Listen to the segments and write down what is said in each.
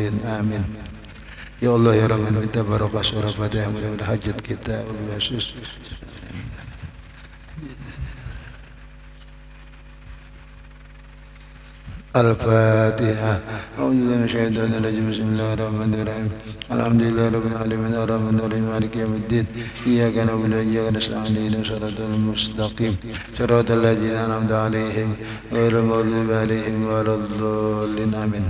yaumiddin. Amin. Ya Allah ya Rahman, minta barokah surah Fatihah, mudah-mudahan hajat kita wabillahi taufiq. Al-Fatihah. A'udzubillahi minasyaitonir rajim. Bismillahirrahmanirrahim. Alhamdulillahirabbil alamin arrahmanirrahim maliki yaumiddin. Iyyaka na'budu wa iyyaka nasta'in ihdinas siratal mustaqim. Siratal ladzina an'amta 'alaihim ghairil maghdubi 'alaihim waladdallin. Amin.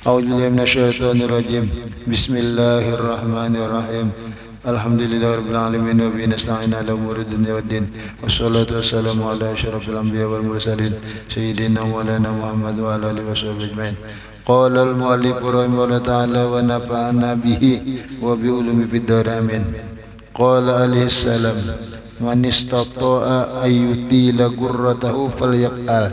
A'udzubillahi minasyaitonir rajim. Bismillahirrahmanirrahim. Alhamdulillahirabbil alamin wa bihi nasta'in 'ala umuri dunya waddin. Wassalatu wassalamu ala asyrafil anbiya wal mursalin sayyidina wa maulana Muhammad wa ala alihi washabbihi ajmain. Qala al muallif rahimahullahu ta'ala wa nafa'ana bihi wa bi ulumi fid amin. Qala alaihi salam man istata'a ayyutila gurratahu falyaqal.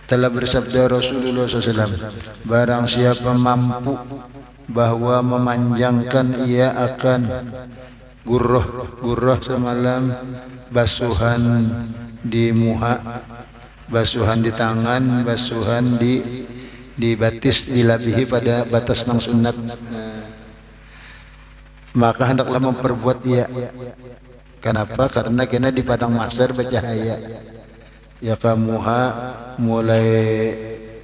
Telah bersabda Rasulullah SAW, barang siapa mampu bahwa memanjangkan ia akan gurrah semalam, basuhan di muha, basuhan di tangan, basuhan di batis, dilabihi pada batas nang sunat, maka hendaklah memperbuat ia. Kenapa? Karena kena di padang mahsyar bercahaya. Ya kamuha mulai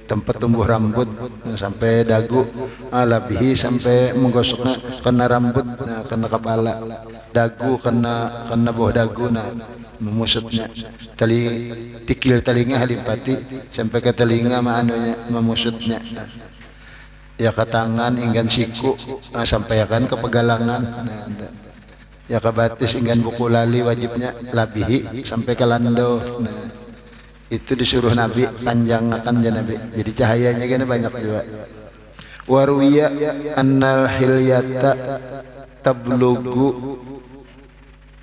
tempat tumbuh rambut sampai dagu, alabihi sampai menggosoknya kena rambut, kena kepala, dagu kena bawah dagu, memusutnya, tikil telinga halimpati sampai ke telinga manunya memusutnya, ya ke tangan inggan siku sampai kan ke pegalangan, ya ke batis inggan buku lali wajibnya labihi sampai ke lando. Itu disuruh Nabi panjangkan ya Nabi, jadi cahayanya kan banyak juga. Warwiya annal hilyata tablugu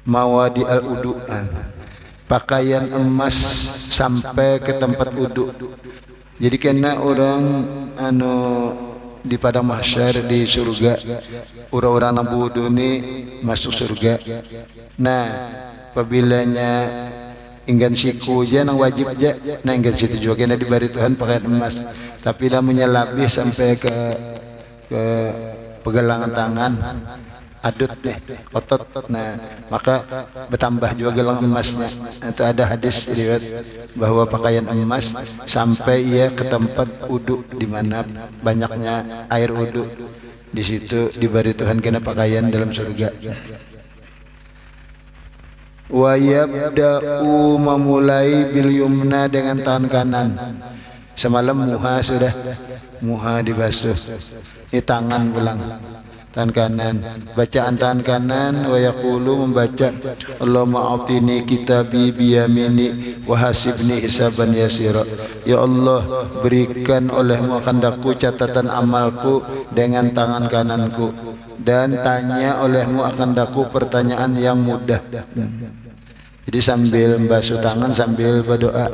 mawadi al udu'an, pakaian emas sampai ke tempat uduk. Jadi kena orang di padang mahsyar di surga, orang-orang nabu wudu ini masuk surga. Nah, apabillanya inggan siku aja nang wajib aja, nah inggan situ juga kena diberi Tuhan pakaian emas, tapi dah menyelabih sampai ke pegelangan tangan, adut deh otot, nah maka bertambah juga gelang emasnya. Itu ada hadis riwayat bahwa pakaian emas sampai ia ke tempat uduk di mana banyaknya air uduk, di situ diberi Tuhan kena pakaian dalam surga. Wa yabda'u memulai bil yumna dengan tangan kanan. Semalam muha sudah, muha dibasuh, ini tangan pulang, tangan kanan, bacaan tangan kanan. Wa yaqulu membaca Allahumma a'tini kitabi biyamini wa hasibni hisaban yasira. Ya Allah, berikan olehmu akan daku catatan amalku dengan tangan kananku, dan tanya olehmu akan daku pertanyaan yang mudah. Jadi sambil membasuh tangan sambil berdoa,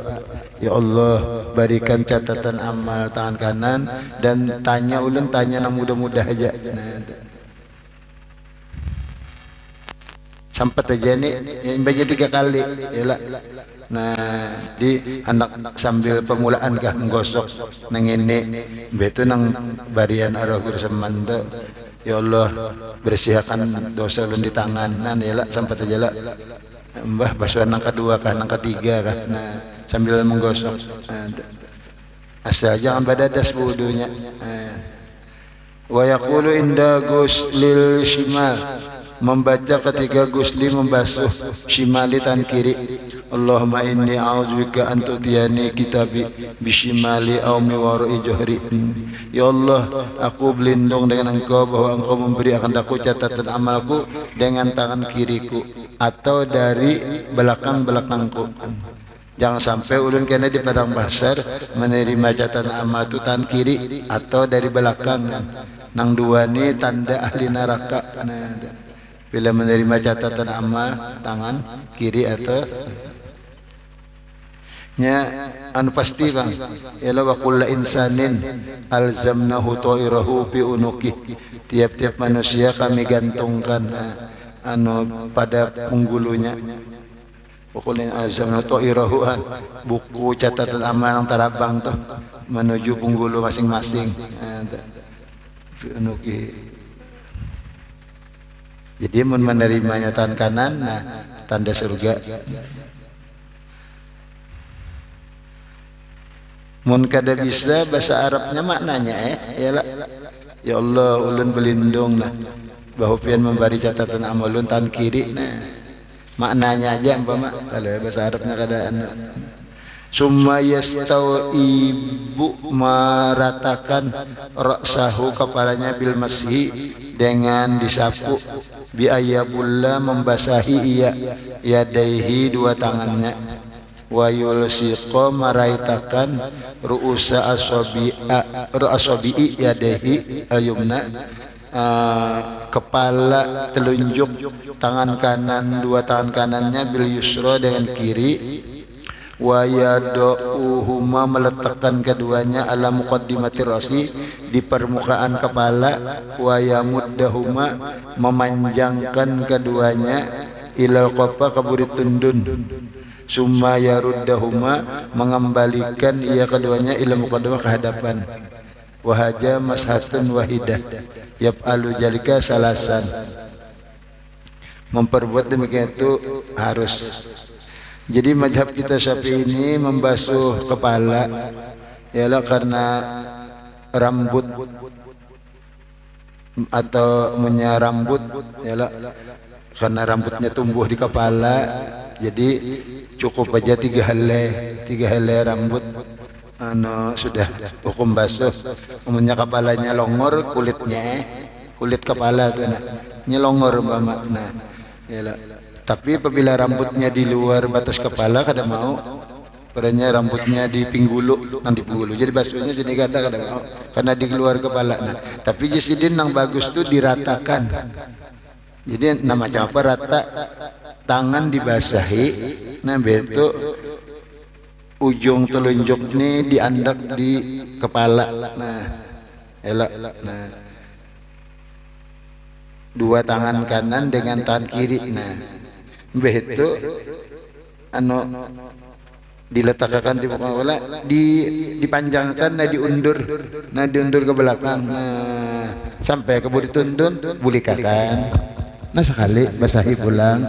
ya Allah berikan catatan amal tangan kanan, dan tanya ulun tanya yang mudah-mudah aja. Sampai aja nih yang baca 3 kali yalah. Nah di anak sambil permulaan kah menggosok nang ini betu nang barian arah kurseman tu. Ya Allah bersihkan dosa ulun di tangan, nah yalah sampai aja lah. Mbah basuhan nang kedua kah, nang ketiga kah, nah sambil menggosok, asal jangan badadas wudunya. Wa yaqulu inda guslil shimal, membaca ketika gusli membasuh shimali tangan kiri, Allahumma inni a'udzubika an tu'tiyani kitabi bishimali aw mi wara'i johri. Ya Allah, aku berlindung dengan Engkau bahwa Engkau memberi akan aku catatan amalku dengan tangan kiriku atau dari belakang-belakangku. Jangan sampai ulun kena di padang mahsyar menerima catatan amal itu tangan kiri atau dari belakang. Nang dua ni tanda ahli neraka. Bila menerima catatan amal tangan kiri atau anu pasti bang, ialah wa kullu insanin alzamnahu ta'irahu fi unuki. Tiap-tiap manusia kami gantungkan pada penggulunya. Wa kullu alzamnahu ta'irahu, buku catatan amal yang terabang tuh menuju punggulu masing-masing. Jadi mun menerimanya tangan kanan, nah tanda surga. Mun kada bisa bahasa Arabnya maknanya ialah ya Allah ulun berlindung nah bahwa pian memberi catatan amalun tan kiri nah maknanya aja umpama kalau bahasa Arabnya kada summa yastau ibu meratakan ra'sahu kepalanya bil masih dengan disapu bi ayabulla membasahi yadaihi dua tangannya wa yulsiqa maraitakan ru'usa asabi'i yadaihi al-yumna kepala telunjuk tangan kanan dua tangan kanannya bil yusra dengan kiri wa yad'uhuma meletakkan keduanya ala muqaddimati rasi di permukaan kepala wa yamuddahuma memanjangkan keduanya ilal qafa kaburi tundun summa yaruddahuma mengembalikan ia keduanya ila muqaddimah ke hadapan wahaja mashatun wahidah yaf'alu jalika salasan memperbuat demikian itu harus. Jadi mazhab kita Syafi'i ini membasuh kepala ialah karena rambut atau rambut ialah karena rambutnya tumbuh di kepala jadi cukup aja 3 helai rambut sudah hukum basuh. Umumnya kepalanya longor kulit kepala tuh nyelongor makna ialah. Tapi apabila rambutnya di luar batas kepala kada mau, padanya rambutnya di pinggulu, jadi basuhnya jadi kada mau karena di luar kepala. Nah, tapi jisidin yang bagus tuh diratakan. Jadi namanya apa rata tangan dibasahi, nah betul ujung telunjuk nih diandak di kepala. Nah, elak. Nah, dua tangan kanan dengan tangan kiri. Nah, begitu diletakkan di kepala, dipanjangkan, diundur ke belakang, sampai ke budi tundun, bulikakan. Nah sekali basahi pulang,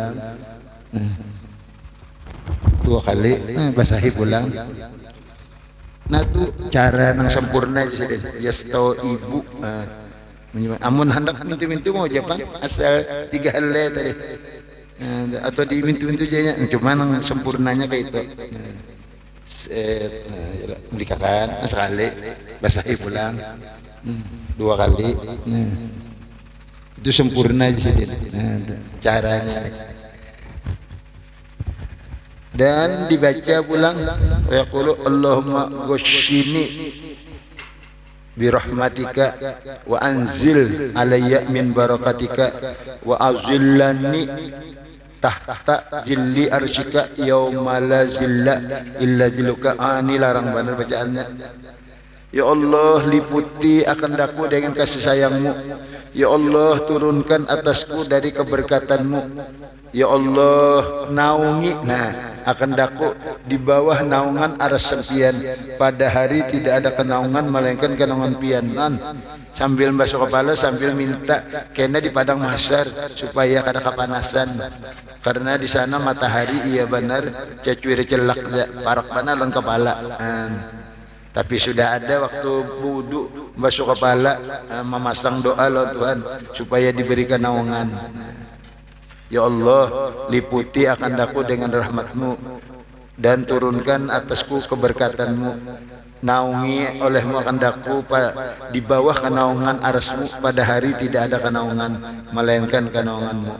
2 kali basahi pulang. Nah tu cara yang sempurna yastau ibu. Amun hendak mintu-mintu mau jepang asal 3 helai tadi. Atau di mintu-mintu aja cuma yang sempurnanya kayak itu dikakan sekali basahi pulang 2 kali itu sempurna aja caranya dan dibaca pulang wa yaqulu Allahumma ghushini birahmatika wa anzil alayya min barakatika wa azillani tahta jilli arsyika yauma la zilla illa zilluka. Ini larang benar bacaannya. Ya Allah liputi akan daku dengan kasih sayangmu. Ya Allah turunkan atasku dari keberkatanmu. Ya Allah naungi akan daku di bawah naungan aras sempian. Pada hari tidak ada kenaungan melainkan kenaungan pianan. Sambil basuh kepala sambil minta kena di padang mahsyar supaya kada kepanasan karena di sana matahari iya benar cacuir celak parak benar lon kepala. Tapi sudah ada waktu wudu basuh kepala memasang doa lo Tuhan supaya diberikan naungan. Ya Allah liputi akan daku dengan rahmatmu dan turunkan atasku keberkatanmu. Naungi olehmu akan daku di bawah kenaungan arasmu pada hari tidak ada kenaungan melainkan kenaunganmu.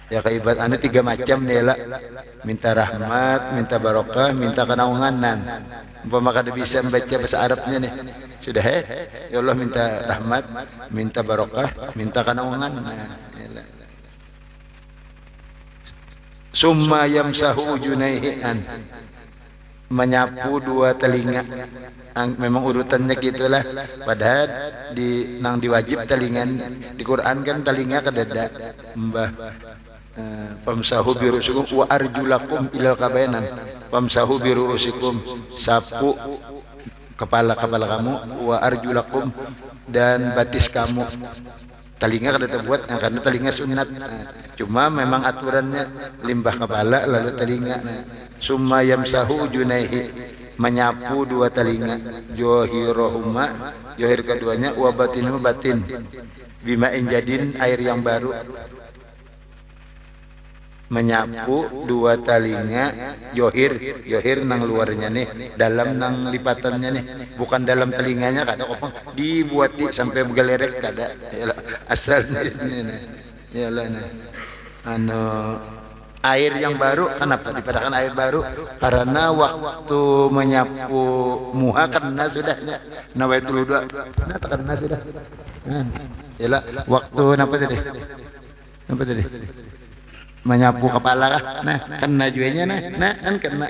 Ya kaibat 3 macam nih lah, minta rahmat, minta barokah, minta kenaunganan. Umpama kada bisa membaca bahasa Arabnya nih sudah ya Allah minta rahmat, minta barokah, minta kenaungan. Summa yamsahu junaihan, menyapu 2 telinga. Memang urutannya gitulah, padahal di diwajib telingan di Quran kan telinga kedada mbah famsahu birusikum wa arjulakum ilal kabainan famsahu birusikum sapu kepala-kepala kamu, wa arjulakum, dan batis kamu. Telinga kada terbuat karena telinga sunat. Cuma memang aturannya limbah kepala lalu telinga. Summa yamsahu junaihi, menyapu dua telinga, johirohuma, johir keduanya, wa batinuma batin, bima injadin, air yang baru. Menyapu dua telinga, johir nang luarnya nih, dalam nang lipatannya nih, bukan dalam telinganya kada kopong dibuati sampai begelerek kada. Asalnya ini nih. Yalah nih. Air yang baru, kenapa dikatakan air baru? Karena waktu menyapu muha karena sudahnya nawaitul wudu. Nah, karena sudah. Yalah, waktu napa tadi? Napa tadi? Menyapu kepala kah? Nah, kena juenya kan kena.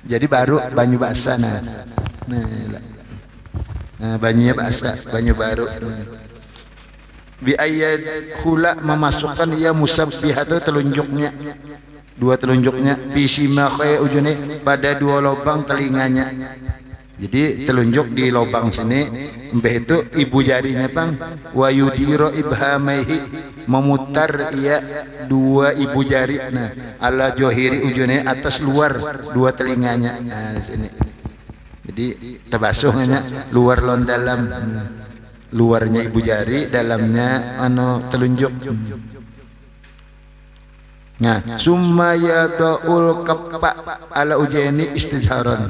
Jadi baru banyu basah nah. Nah, banyunya basah, banyu baru. Bi ayat khula, memasukkan ia musabbihatu, telunjuknya. Dua telunjuknya bisima kaya ujune, pada dua lubang telinganya. Jadi telunjuk di lubang sini, mbah itu ibu jarinya pang, wa yudiro ibhamaihi, memutar ia dua ibu jari, nah ala johiri ujune, atas luar dua telinganya. Nah di sini. Jadi tabasuhnya luar lon dalam, luarnya ibu jari, dalamnya telunjuk. Nah, summa yadaul kappa ala ujaini istizharan.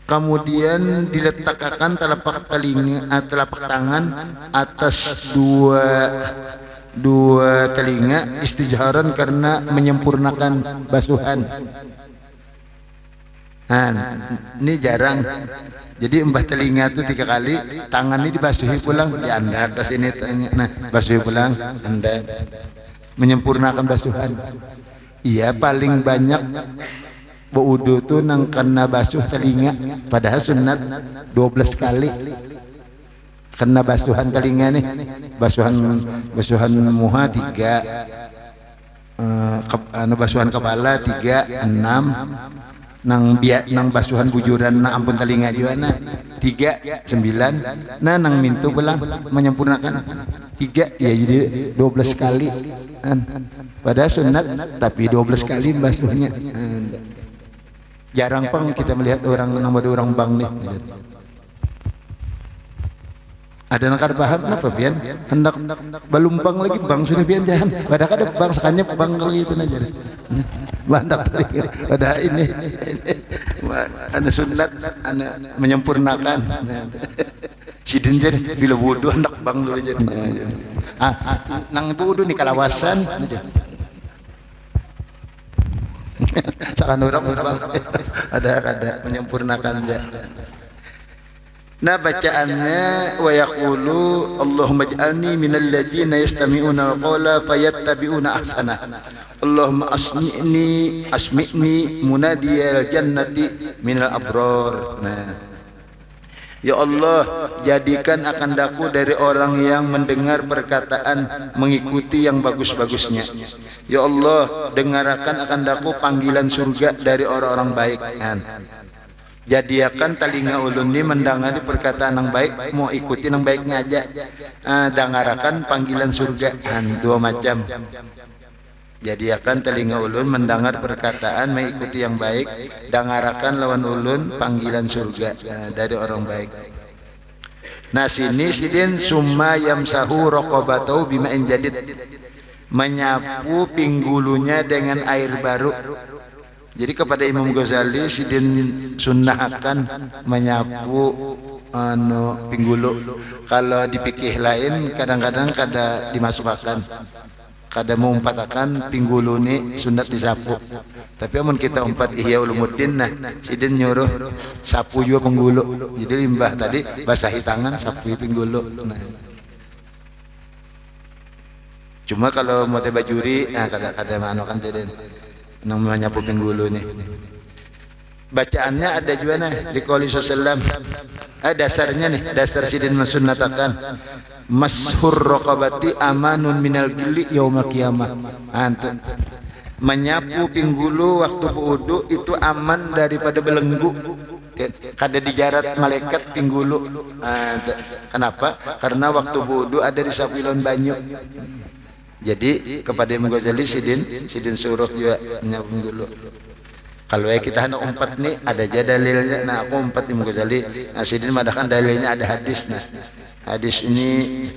Kemudian diletakkan telapak tangan atas dua telinga istijharan, karena menyempurnakan basuhan. Nah, ini jarang. Jadi embah telinga itu 3 kali, tangan ini dibasuhi pulang, dianda ke sini, nah basuhi pulang, anda menyempurnakan basuhan. Iya, paling banyak wudu tuh nang kena basuh telinga, padahal sunat 12 kali kena basuhan telinga nih. Basuhan muha 3, basuhan kepala 3, 6, nang basuhan bujuran na ampun telinga juga nah 3, 9, nah nang mintu pulang menyempurnakan 3, ya jadi 12 kali. Padahal sunat tapi 12 kali basuhnya. Jarang pang kita melihat orang bang nih. Ada yang kada paham apa pian? Hendak balumbang lagi bang sudah pian jahan. Padahal kada bang sekanya bang kalau gitu aja. Bandak tadi. Padahal ini ana sunat, ana menyempurnakan. Sidin jadi bila wudu hendak bang dulu jadi. Nang wudu ni kalawasan. Sakan orang ada menyempurnakan dia. Nah bacaannya, wa yaqulu Allahumma ij'alni minal ladzina yastami'una al-qawla fayattabi'una ahsana. Allahumma asmi'ni munadiyal jannati minal abrar. Nah, ya Allah, jadikan akan daku dari orang yang mendengar perkataan mengikuti yang bagus-bagusnya. Ya Allah, dengarkan akan daku panggilan surga dari orang-orang baik. Jadikan telinga ulun ini mendengari perkataan yang baik, mau ikuti yang baiknya aja. Dengarkan panggilan surga. Dua macam. Jadikan telinga ulun mendengar perkataan mengikuti yang baik, dengarkan lawan ulun panggilan surga dari orang baik. Nah sini sidin summa yamsahu raqabatahu bima'in jadid, menyapu pinggulunya dengan air baru. Jadi kepada Imam Ghazali sidin sunnah akan menyapu pinggulu. Kalau dipikih lain kadang-kadang kada dimasukkan. Kada mau umpatakan pinggulu ni sunat disapu. Tapi amun kita umpat Ihya Ulumuddin, nah sidin nyuruh sapu juga pinggulu. Jadi limbah tadi basahi tangan, sapu pinggulu. Nah. Cuma kalau mau bajuri, nah kada manokan sidin nang menyapu pinggulu ni. Bacaannya ada juga nah di qouli sallam. Dasarnya nih, dasar sidin mensunnatakan mashur raqabati amanun minal gilli yaumil qiyamah. Menyapu pinggulu waktu wudu itu aman daripada belenggu kada dijarat malaikat pinggulu. Kenapa? Karena waktu wudu ada di sapilon banyu. Jadi kepada Imam Ghazali sidin suruh juga menyambung dulu. Kalau kita hendak umpat nih ada aja dalilnya. Nah aku umpat Imam Ghazali. Nah sidin madakan dalilnya ada hadis. Nah hadis ini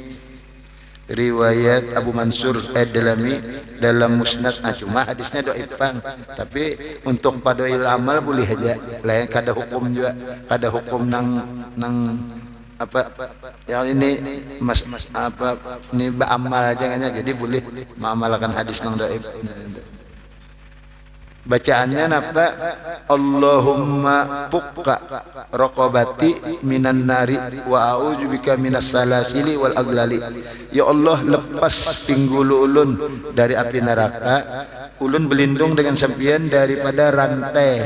riwayat Abu Mansur Ad-Dalami dalam Musnad. Cuma hadisnya dhaif pang. Tapi untuk fadail amal boleh aja. Lain kada hukum juga. Kada hukum nang apa yang ini apa ini beramal aja kan, jadi boleh mengamalkan hadis nang dhaif. Bacaannya apa? Allahumma fukka raqabati minan nari wa a'udzubika minas salasili wal aglali. Ya Allah, lepas pinggulu ulun dari api neraka, ulun berlindung dengan sampian daripada rantai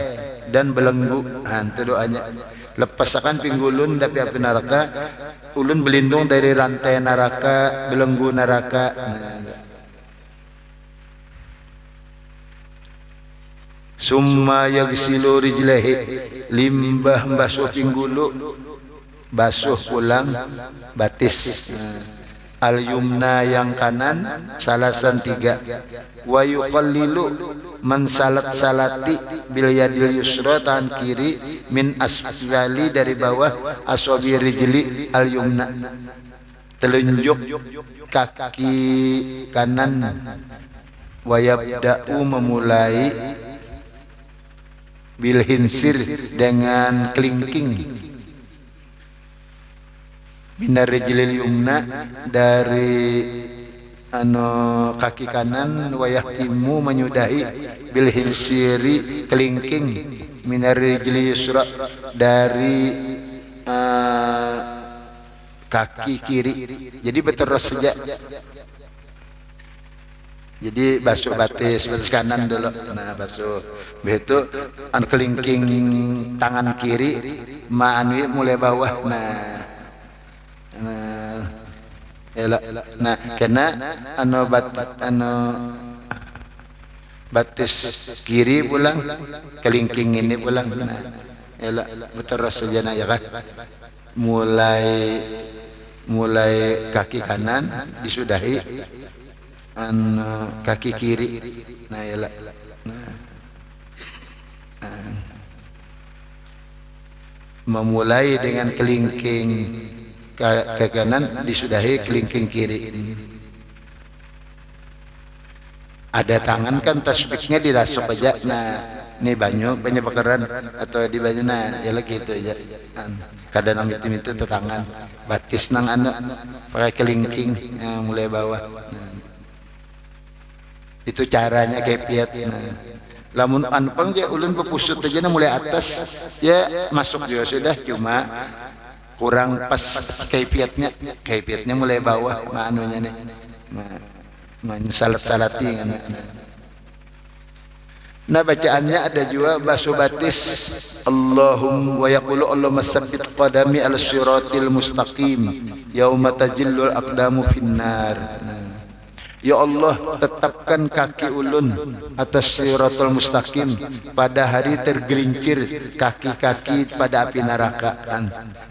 dan belenggu. Itu doanya. Lepaskan pinggulun dari api neraka, ulun berlindung dari rantai neraka, belenggu neraka. Summa yaghsilu rijlaihi, limbah basuh pinggulu, basuh pulang batis. Al yumna yang kanan salasan 3. Wa yuqallilu man salati bil yadil yusra, tangan kiri, min asfali dari bawah, aswabi rijli al yumna, telunjuk kaki kanan. Wa yabda'u memulai bil hinsir dengan kelingking, minar rijlil yumna dari kaki kanan, wayah timu menyudahi bil hinsiri kelingking, minar rijlil yusra dari kaki kiri. Jadi berterus saja. Jadi basuh batis kanan dulu. Nah basuh begitu kelingking tangan kiri, ma'anwi mulai bawah. Nah kena batis kiri pulang, kelingking ini pulang. Nah berterus saja ya kan. Mulai kaki kanan disudahi kaki kiri. Memulai dengan kelingking ke kanan disudahi kelingking kiri. Ada tangan kan tasbihnya dirasuk aja. Nah ini banyak bakaran atau di banyu. Nah ya lagi itu aja. Kadang itu tangan batis nang anak pakai kelingking mulai bawah. Itu caranya kepiat. Lamun anpang je ulun pepusut aja mulai atas ya masuk juga sudah, cuma kurang pas kepiatnya mulai bawah manunya nih. Salat-salati. Nah bacaannya ada juga basuh batis. Allahumma wa yaqulu Allahumma sabbit qadami ala siratil mustaqim yauma tajillul aqdamu finnar. Ya Allah, tetapkan kaki ulun atas siratul mustaqim pada hari tergelincir kaki-kaki pada api neraka.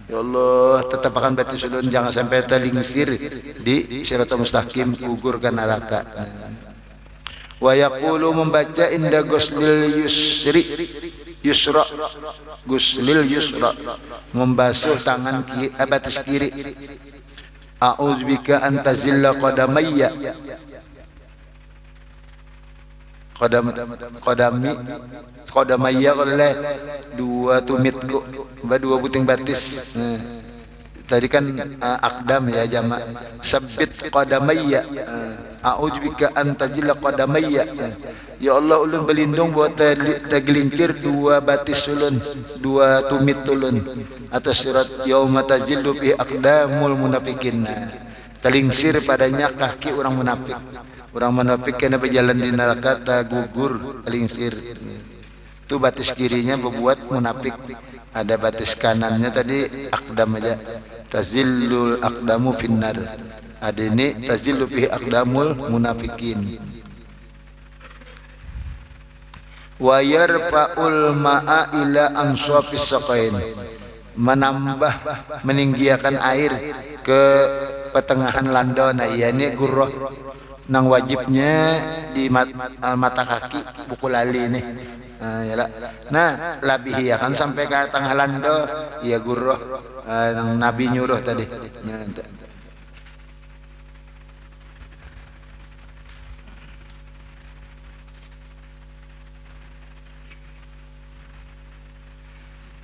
Ya Allah, tetapkan batis ulun jangan sampai terlingsir di siratul mustaqim, gugur ke neraka. Wa yaqulu membaca inda ghuslil yusra, ghuslil yusra, membasuh tangan kiri, batis kiri. A'udzubika an tazilla qadamayya, qadamayya oleh dua tumitku, dua puting batis. Tadi kan akdam ya jamak. Sabbit qadamayya, a'udzubika an tazilla qadamayya. Ya Allah, ulun berlindung buat tergelincir dua batis ulun, dua tumit ulun atas surat yauma tajillu bi aqdamul munafiqin. Terlingsir padanya kaki orang munafik. Orang munafik kena berjalan di neraka tak gugur, terlingsir. Itu batis kirinya berbuat munafik. Ada batis kanannya tadi aqdam aja. Tazillul aqdamu finnar. Ada ini tazillu bi aqdamul munafiqin. wa yarfa'ul ma'a ila ansafis saqain, menambah meninggiakan air ke pertengahan lando. Nah iya ini gurroh nang wajibnya di mata kaki buku lali nih. Nah labih ya kan sampai ke tengah lando ya gurroh nang Nabi nyuruh tadi. Nah,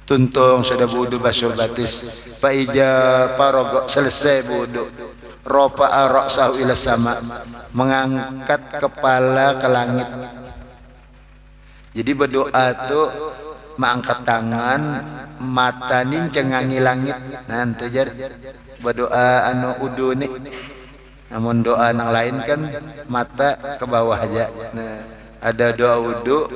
tuntung sudah wudu basuh batis, fa ija parogok selesai wudu, rafa'a ra'sahu ila sama, mengangkat kepala ke langit. Jadi berdoa tuh mengangkat tangan, mata nih cengangi langit. Nah itu jar berdoa anu udu nih. Namun doa yang lain kan mata ke bawah aja. Nah, ada doa udu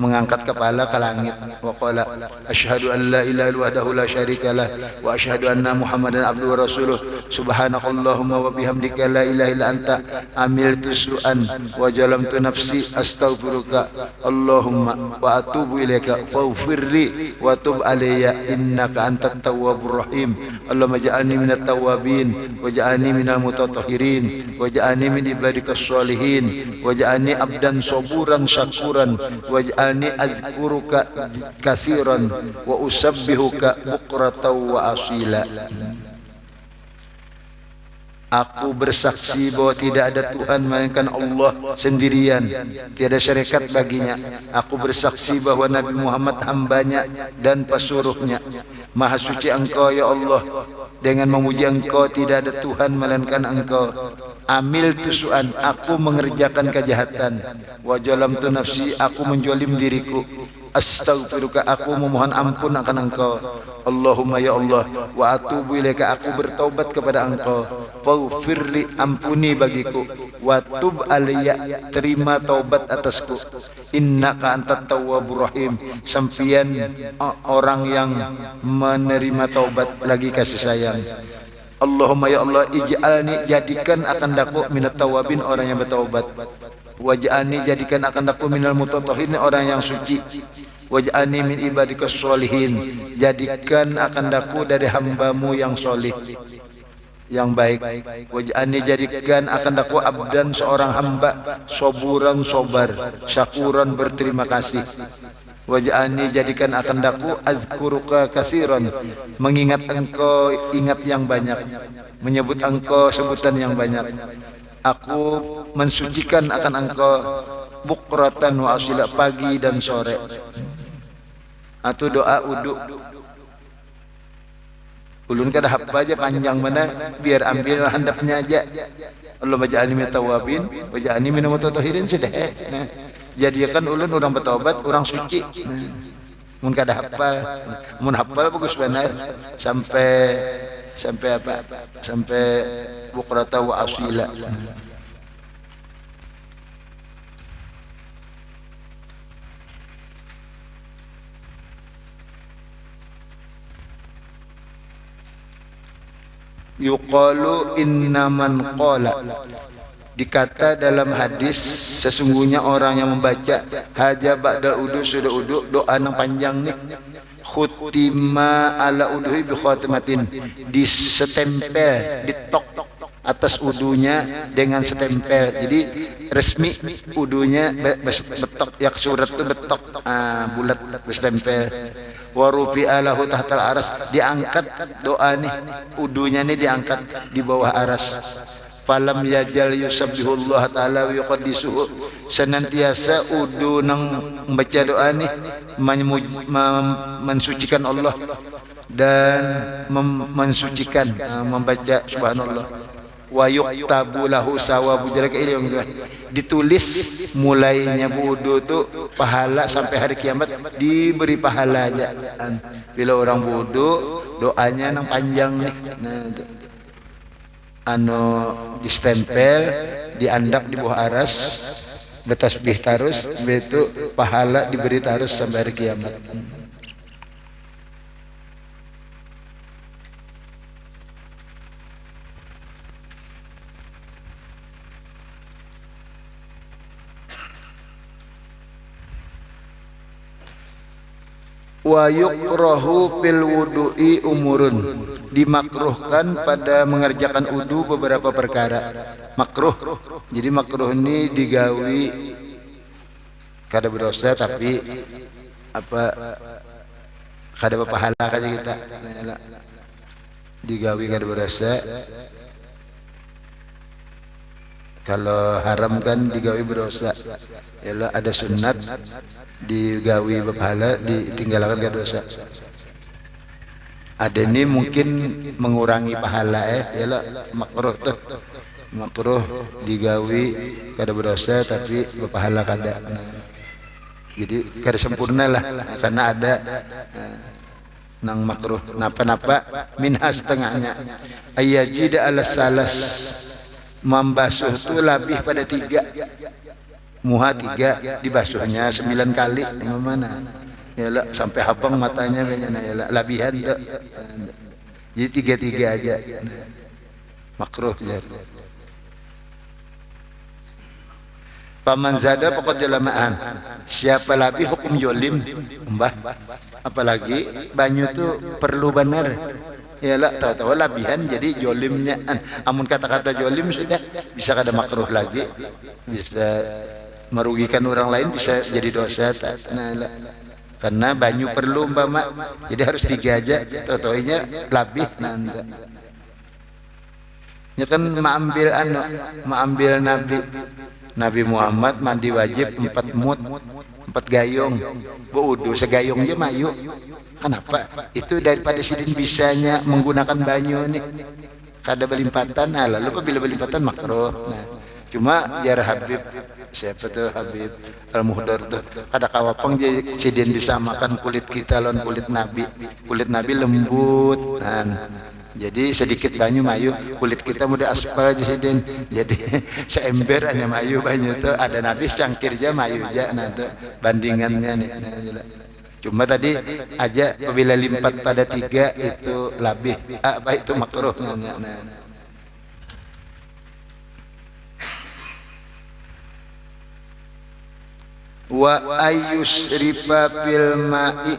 mengangkat kepala ke langit. Wa qala asyhadu an la ilaha illallah wahdahu la syarikalah wa asyhadu anna muhammadan abduhu wa rasuluh subhanakallahumma wa bihamdika la ilaha illa anta amiltu su'an wa jalamtu nafsi astaghfiruka allahumma wa atubu ilaika faghfirli wa tub alayya innaka antat tawwabur rahim. Allahumma ja'alni minat tawwabin wa ja'alni minal mutatahhirin wa ja'alni min ibadikas sholihin wa ja'alni abdan saburan syakuran wa ja'alni azkuruka kasiran wa usabbihuka bukratan wa asila. Aku bersaksi bahwa tidak ada Tuhan melainkan Allah sendirian, tiada syarikat baginya. Aku bersaksi bahwa Nabi Muhammad hambanya dan pesuruhnya. Maha suci Engkau ya Allah, dengan memuji Engkau tidak ada Tuhan melainkan Engkau. Amil tusuan, aku mengerjakan kejahatan. Wa jalamtu nafsi, aku menjolim diriku. Astaghfiruka, aku memohon ampun akan Engkau. Allahumma ya Allah, wa atubu ilaika, aku bertaubat kepada Engkau. Faghfirli, ampuni bagiku. Wa tub alayya, terima taubat atasku. Innaka antat tawwabur rahim, sampian orang yang menerima taubat lagi kasih sayang. Allahumma ya Allah, ij'alni, jadikan akan daku minat tawabin, orang yang bertaubat. Waj'alni, jadikan akan daku minal mutatahhirin, orang yang suci. Waj'alni min ibadikas sholihin, jadikan akan daku dari hambamu yang solih, yang baik. Waj'alni, jadikan akan daku abdan, seorang hamba, soburan sobar, syakuran berterima kasih. Waj'alni, jadikan akan daku azkuruka kasiran, mengingat Engkau ingat yang banyak, menyebut Engkau sebutan yang banyak. Aku mensucikan akan Engkau bukratan wa asila, pagi dan sore. Atau doa udu ulun kada hafal aja panjang mana, biar ambil handapnya aja. Allahumma ja'alni minat tawabin wa ja'alni minal mutatahhirin, sudah. Nah, jadikan ulun orang bertaubat, orang suci. Nah, mun kada hafal, mun hafal bagus benar sampai apa? Sampai bukrata wa asila. Yuqalu innaman qala, dikata dalam hadis, sesungguhnya orang yang membaca haja ba'da udu, sudah udu, doa yang panjang nih, khutima ala uduhi bi khatimatin, disestempel, ditok atas udunya dengan setempel. Jadi resmi udunya betok, yak surat itu betok, bulat berstempel. Wa rufi'a lahu tahtal aras, diangkat doa nih, udunya nih diangkat di bawah aras. Falam yajal yusabbihullah ta'ala wa yuqaddisuhu, senantiasa udu nang membaca doa nih mensucikan Allah dan mensucikan, membaca subhanallah. Wa yuktabu lahu sawabu jalika ilmu, ditulis mulainya wudu tuh pahala sampai hari kiamat, diberi pahala aja. Bila orang wudu doanya nang panjang nih, nah anu distempel, diandak di bawah aras, betasbih terus, begitu pahala diberi terus sampai hari kiamat. Wa yukrahu fil wudu'i umurun, dimakruhkan pada mengerjakan wudu beberapa perkara. Makruh. Jadi makruh ini digawi kada berdosa tapi apa kada pahala aja kita. Digawi kada berdosa. Kalau haram kan digawi berdosa. Yalah ada sunat digawi berpahala, ditinggalkan kada dosa. Ada ini mungkin mengurangi pahala yalah makruh tuh. Makruh digawi kada berdosa tapi berpahala kada. Jadi kada sempurna lah karena ada nang makruh napa-napa minha setengahnya. Ayyajida ala salas, membasuh tu lebih pada 3. Muha 3 dibasuhnya 9 kali mana yalah sampai habang matanya banyak yalah labihan tu. Jadi 3 aja makruh ya. Paman zada pokok jalamaan, siapa lebih hukum jolim mbah, apalagi banyu tu perlu benar yalah tahu-tahu labihan jadi jolimnya. Amun kata-kata jolim sudah bisa kada makruh lagi, bisa merugikan orang lain, bisa jadi dosa. Nah, karena banyu perlu umpama jadi harus 3 aja, tahu-tahunya labih nanda. Ya kan maambil Nabi Muhammad mandi wajib 4 mut 4 gayung, wudu segayung aja mayu. Kenapa? Itu daripada sidin bisanya menggunakan banyu nih kada belimpatan. Nah lalu bila belimpatan makruh. Nah cuma jar Habib siapa tuh Habib Al-Muhdar tuh kada kawapang jadi sidin disamakan kulit kita lawan kulit Nabi lembut jadi sedikit banyu mayu, kulit kita mudah aspal aja sidin. Jadi seember hanya mayu banyu tuh, ada Nabi cangkir aja mayu aja. Nah tuh bandingannya nih. Cuma tadi aja apabila limpat pada 3 itu labih, apa itu makruh. Wa ayyusrifa fil ma'i,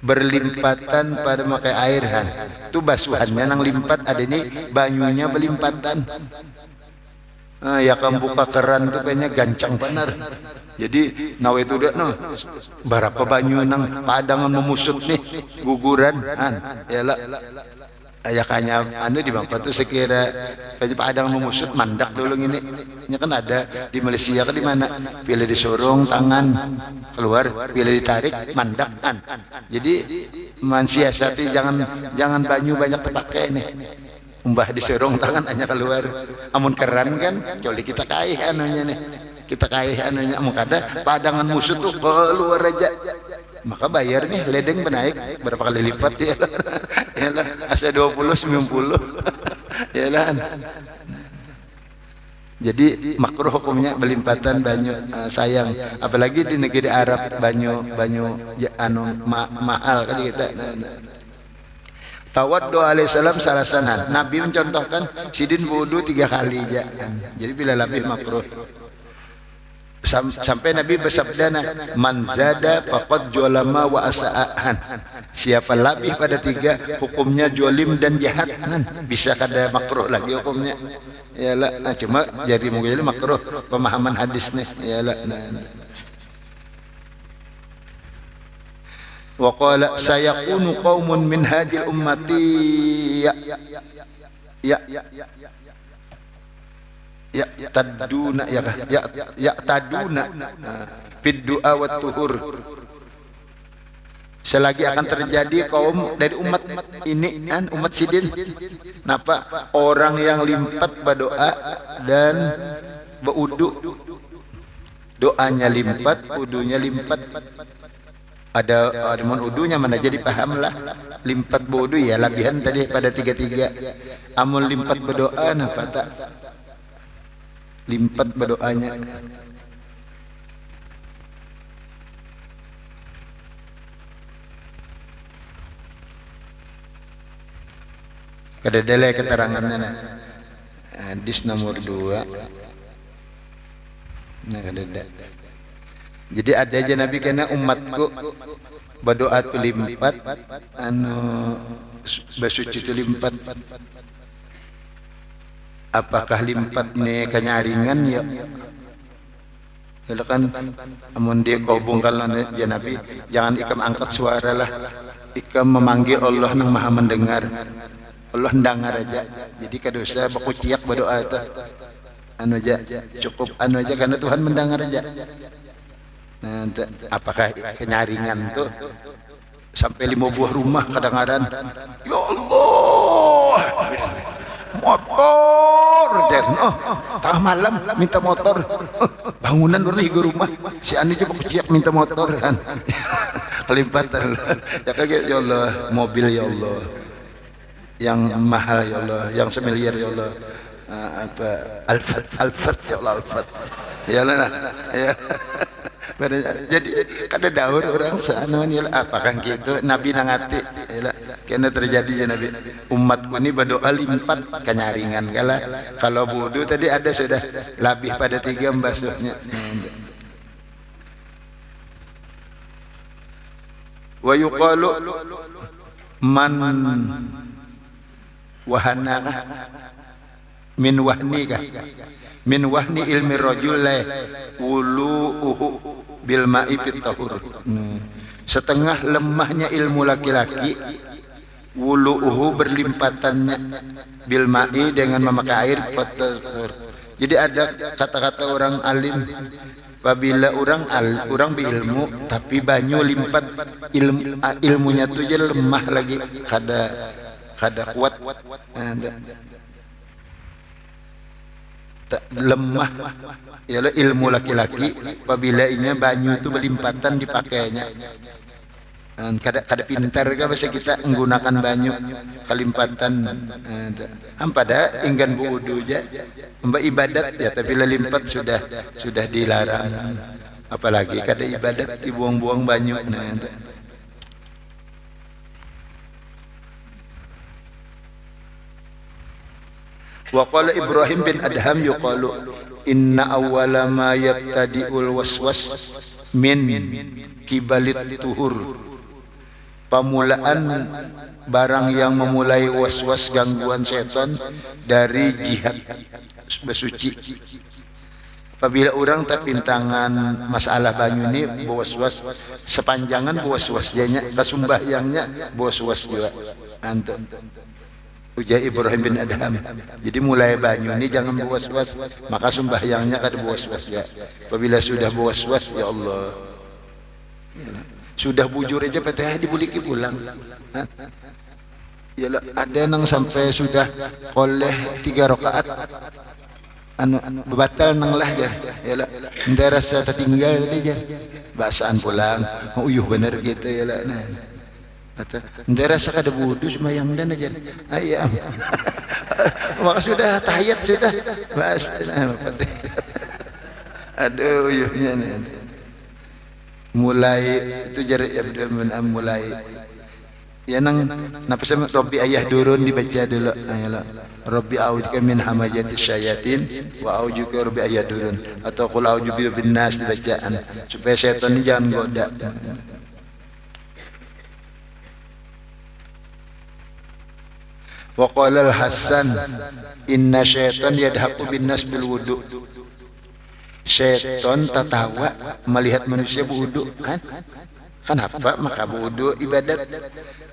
berlimpatan pada makai air itu basuhannya nang limpat ada ini banyunya berlimpatan. Ya kan buka keran tuh kayaknya gancang benar. Jadi nawe itu udah berapa banyu nang padangan memusut nih guguran yalah ayakanya di bangpa tuh sekira kayak padang memusut mandak dulu ini kan ada di Malaysia kan di mana bila disorong tangan keluar bila ditarik mandak jadi mensiasati jangan banyu banyak terpakai nih umbah disorong tangan hanya keluar. Amun keran kan coli kita kaih anunya nih kita kaih anunya amun kada padangan musut tuh keluar aja maka bayar nih ledeng menaik berapa kali lipat ya lah asa 20 90 ya lah. Jadi makruh hukumnya belimpatan banyu sayang apalagi di negeri Arab banyu ya, mahal kan kita. Tawaddu alaihissalam salasanan, Nabi mencontohkan sidin wudu 3 kali aja. Jadi bila lebih makruh. Sampai Nabi bersabda man zada faqad jolama wa asa'an, siapa lebih pada 3 hukumnya jolim dan jahat bisa kada makruh lagi hukumnya yalah. Cuma jadi mungkin makruh pemahaman hadis nih yalah. Wa qala sayakunu qaumun min hadhil ummati taduna taduna fid du'a wat tuhur, selagi akan terjadi kaum dari umat ini umat sidin napa orang yang limpat berdoa dan berwudu, doanya limpat wudunya limpat. Ada udunya mana jadi pahamlah limpat wudu ya labihan tadi pada 3 amun limpat berdoa napa tak limpat berdoanya. Kada dele keterangannya hadis nomor 2 nah kada Jadi ada aja Nabi kena umatku berdoa tu limpat basuci tu limpat. Apakah limpat ni kanyaringan ya? Kan amun dia kau bongkal ya Nabi, jangan ikam angkat suara lah. Ikam memanggil Allah yang Maha mendengar. Allah dengar aja. Jadi kadosa baku ciak berdoa itu. Anu aja cukup anu aja karena Tuhan mendengar aja. Nah, apakah kenyaringan tuh sampai 5 buah rumah kadang-kadang ya Allah motor tengah malam minta motor bangunan dulu di rumah si Ani coba kuciak minta motor kan kelipatan ya kayak ya Allah mobil ya Allah yang mahal ya Allah yang semiliar ya Allah apa Alfat ya Allah Alfat ya Allah ya. Jadi kada daur orang sana ni apakah gitu Nabi nangati kena terjadi ya Nabi umatku ni berdoa limpat kanyaringan kalau wudu tadi ada sudah lebih pada 3 membasuhnya wa yuqalu man wahanaka min wahnika min wahni ilmi rajul wulu'uhu bil ma'i fit tahur. Setengah lemahnya ilmu laki-laki wulu'uhu berlimpatannya bil ma'i dengan memakai air fit tahur. Jadi ada kata-kata orang alim apabila orang berilmu tapi banyu limpat ilmunya tu je lemah lagi kada kuat lemah ialah ilmu laki-laki apabila inya banyu itu berlimpatan dipakainya kada pintar ke bahasa kita menggunakan banyu kalimpatan pada inggan wudu aja mbak ibadat ya tapi limpat sudah dilarang apalagi kada ibadat dibuang-buang banyu wa qala Ibrahim bin Adham yuqalu inna awwala ma yabtadi'ul waswas min kibalit tuhur. Pamulaan barang yang memulai waswas gangguan setan dari jihad bersuci. Apabila orang terpintangan masalah banyu ini waswas sepanjangan waswas janya kasumbahyangnya waswas juga antum ujar Ibrahim bin Adham. Jadi mulai banyu ini jangan was-was, maka sembahyangnya kada was-was ya. Apabila sudah was-was ya Allah. Sudah bujur aja PTH dibuliki pulang. Ya ada nang sampai sudah oleh 3 rakaat anu batal nang lah ya. Ya ndara rasa tertinggal tadi ya. Basaan pulang, uyuh bener gitu ya lah. Ndak rasa kada wudu semayang dan aja ayam maka sudah tahiyat sudah bas aduh uyuhnya nih mulai itu jarak mulai ya nang napa sama Rabbi ayah durun dibaca dulu ayolah Rabbi a'udzubika min hamajati syayatin wa a'udzubika Rabbi ayah durun atau qul a'udzu bin nas dibacaan supaya setan ini jangan goda. Wa qala al-Hasan inna syaitan yadhaku bin nas bil wudu. Syaitan tertawa melihat manusia berwudu kan? Kenapa maka wudu ibadat?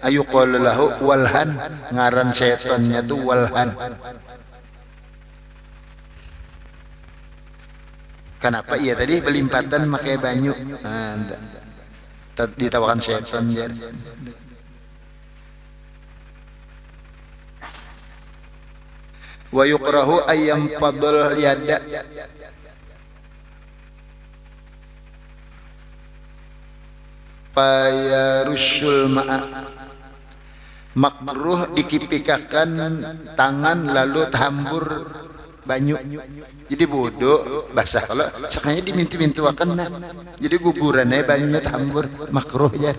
Ayu qala lahu walhan ngaran syaitannya tu walhan. Kenapa iya tadi belimpatan pakai banyu? Ditawakan syaitan ya. Wa yukrahu ayyam fadl yada payarusul ma'a makruh dikipikakan tangan lalu tahambur banyu jadi bodoh basah kalau sekanya dimintu-mintuakan nah jadi gugurannya banyunya tahambur makruh ya.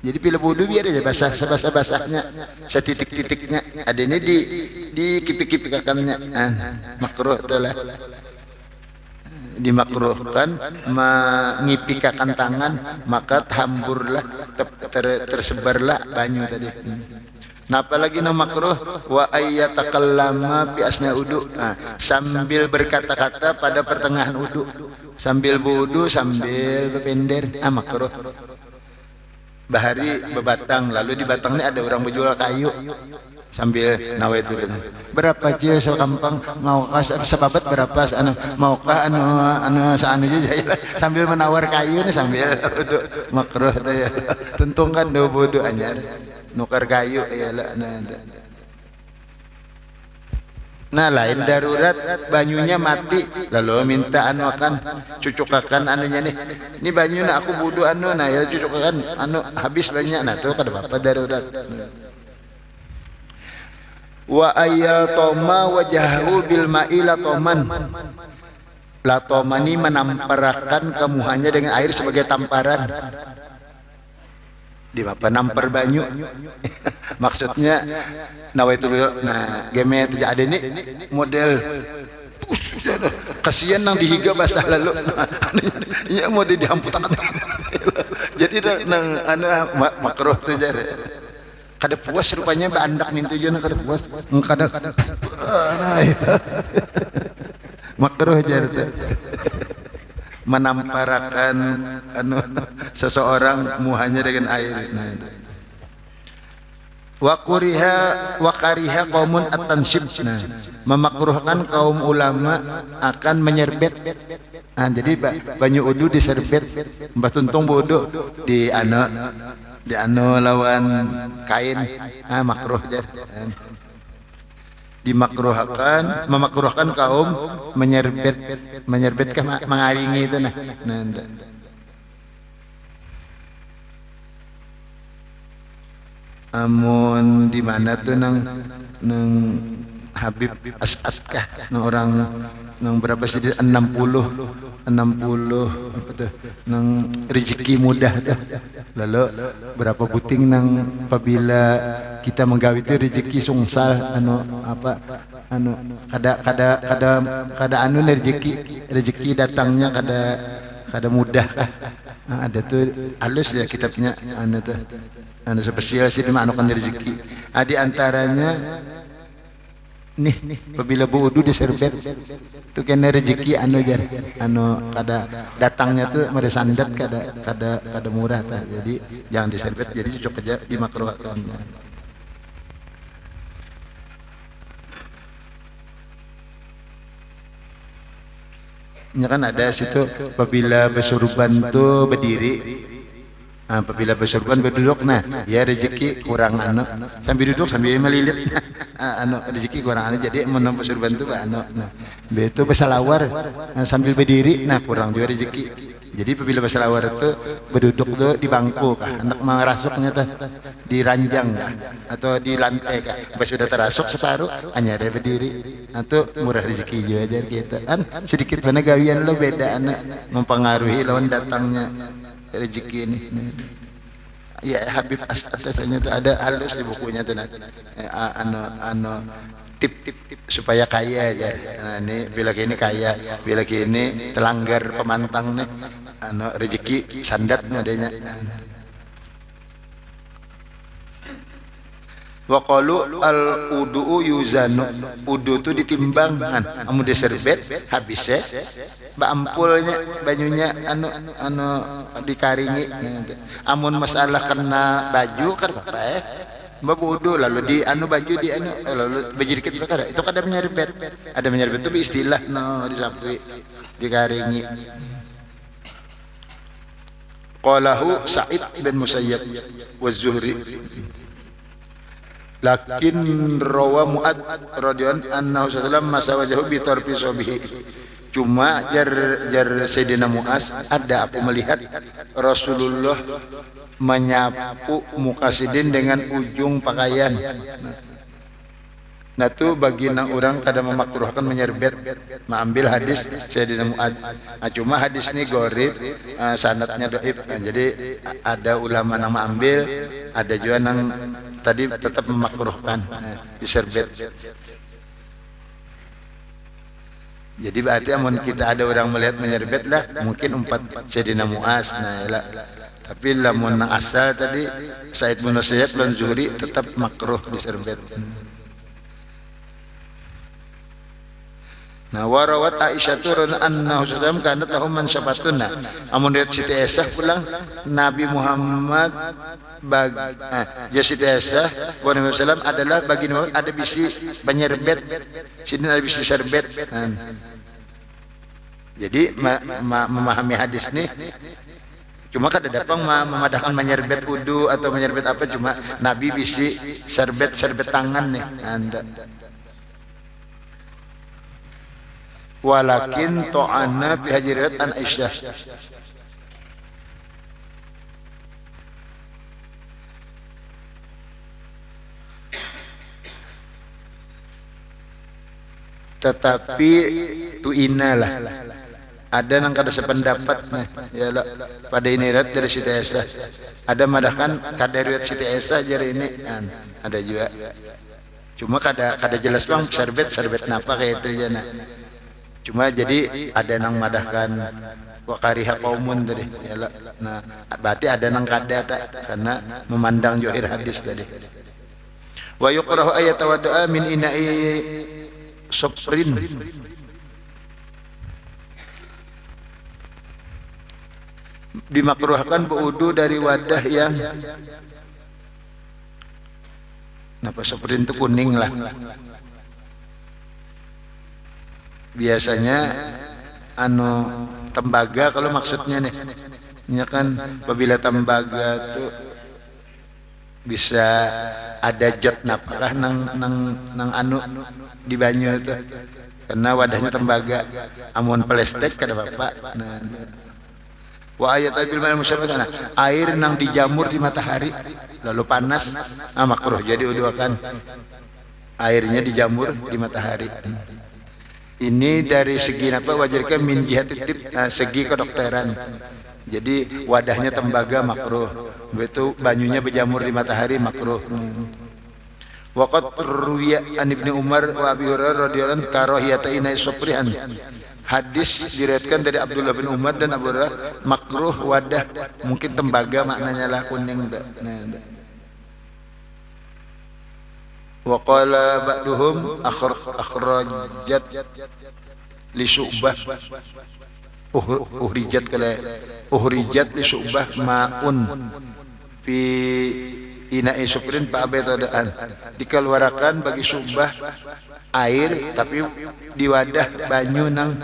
Jadi bila wudu biar aja basah-basahnya setitik-titiknya ada ini di kipik-kipikakannya makruh itulah dimakruhkan mengipikakan tangan, maka hamburlah tersebarlah banyu tadi. Nah, apalagi nama makruh wa ayyatakallama fi asna wudu. Nah, sambil berkata-kata pada pertengahan wudu, sambil wudu sambil berpender, makruh. Bahari bebatang, lalu di batangnya ada orang berjual kayu sambil nawaitu. Berapa cie so gampang mau kas sebabat berapa maukah saanu aja sambil menawar kayu nih sambil wudu, makruh teh. Tentungkan do wudu anyar nukar kayu ya lah. Nah lain darurat banyunya mati lalu minta anu akan cucukakan anunya nih, ini banyunya aku wudu anu, nah ya cucukakan anu habis banyak, nah tuh kada apa darurat. Wa ayyatoma wajahu bil ma'ila toman, latomani menamparakan kemuhannya dengan air sebagai tamparan. Di apa nampar banyu maksudnya nawaitu dulu. Nah game tidak ada ini model kasihan nang dihiga basah lalu iya mau diamputakan jadi nang makruh tuh jar kada puas rupanya bandak mintu jana kada puas kada makruh jar menamparakan seseorang muhanya dengan air. Wa kariha qaumun at-tanshib. Nah, memakruhkan kaum ulama akan menyerbet. Nah, jadi banyu wudu diserbet, mbah tuntung wudu di lawan kain. Makruh jar. Memakruhkan kaum menyerbet mengaringi itu nah. Amun di mana tuh nang Habib As-Askah nang orang nang berapa sih 60 apa tuh nang rezeki mudah tuh, lalu berapa buting nang apabila kita menggawi itu rezeki sungsal kada rezeki datangnya kada mudah ada tuh halus ya kitabnya tuh spesial sih dimaknakan rezeki. Di antaranya nih apabila wudu diserbet tuh kena rezeki jar kada datangnya tuh meresandat kada murah ta, jadi jangan diserbet, jadi cocok aja dimakruhkan. Ya kan ada situ apabila bersurban tuh berdiri, apabila bersurban berduduk, nah ya rezeki kurang sambil duduk sambil melilit rezeki kurang jadi menang bersurban tuh itu bersalawar sambil berdiri, nah kurang juga rezeki. Jadi apabila bersalawar itu berduduk tuh di bangku hendak merasuknya tuh di ranjang atau di lantai pas sudah terasuk separuh hanya ada berdiri, atau murah rezeki juga aja kita sedikit mana gawian lo beda mempengaruhi lawan datangnya rezeki ini. Ya Habib As-Askah itu ada halus di bukunya tuh tip supaya kaya aja. Nah, ini bila kini kaya, bila kini telanggar pemantang nih rezeki sandat adanya. Wa qalu al udu yuzanu, udu itu ditimbangan, amun diserbet habisnya mbak ampulnya banyunya dikaringi. Amun masalah kena baju kan apa mbak wudu lalu di baju di lalu bejirikit itu kada menyerbet, ada menyerbet itu istilah disampui dikaringi. Qalahu Sa'id bin Musayyab wa Zuhri lakin rawa Mu'ad radhiyallahu anhu sallallahu masawajahu bi tarfi sobihi. Cuma jar Sayyidina Mu'az ada aku melihat Rasulullah menyapu Muqasidin dengan ujung pakaian. Nah tu bagi nang orang kada memakruhkan menyerbet, mengambil hadis Sayyidina Mu'az. Cuma hadis ini gharib, sanadnya dhaif. Jadi ada ulama nang mengambil, ada juga nang tadi tetap memakruhkan diserbet. Jadi berarti amun kita ada orang melihat menyerbet lah, mungkin umpat Sayyidina Muaz. Nah, lah. Tapi lamun asal tadi Sa'id bin Musayyab dan Zuhri tetap makruh diserbet. Nah, warawat Aisyah turun anna Rasulullah kanat lahum mansyabatuna. Amun riwayat Siti Aisyah pulang Nabi Muhammad Siti Aisyah wa Nabi sallam adalah bagi ada bisi penyerbet. Sini ada bisi serbet. Jadi memahami hadis nih cuma kada dapat memadahkan menyerbet wudu atau menyerbet apa, cuma Nabi bisi serbet tangan nih. Walakin to'ana fi hajriat an Aisyah. Tetapi tu'ina lah. Ada yang kada sependapat nah, ya lah, pada ini riwayat dari Siti Aisyah. Ada madahkan kada riwayat Siti Aisyah jari ini. Ada juga. Cuma kada jelas bang serbet napa kayak itu ya nah. Cuma jadi ada nang madahkan wa kariha qaumun tadi ya. Nah, berarti ada nang kada karena memandang johir hadis tadi. Wa yuqrahu ayat tawaddu'a min ina'i soprin. Dimakruhkan berwudu dari wadah yang napa soprin itu kuning lah. Biasanya tembaga kalau maksudnya nih, ya kan apabila tembaga tuh bisa ada jot napakah nang di banyu itu karena wadahnya tembaga. Amun plastik kada apa-apa. Nah, wa ayat bil ma'al musyabbah, air nang dijamur di matahari lalu panas makruh jadi uduakan airnya dijamur di matahari. Ini dari segi apa wajarkan min jihad tip segi kedokteran. Jadi wadahnya tembaga makruh, begitu banyunya berjamur di matahari makruh. Waqat ruwiya an Ibnu Umar wa Abi Hurairah radhiyallahu anhu karahiyata inai suprihan. Hadis diriwayatkan dari Abdullah bin Umar dan Abu Hurairah makruh wadah mungkin tembaga maknanya lah kuning. Wa qala ba'duhum akhrajat li Syu'bah uhrijat li Syu'bah ma'un fi ina'i sufrin fa abaidaan, dikeluarkan bagi Syu'bah air tapi di wadah banyu nang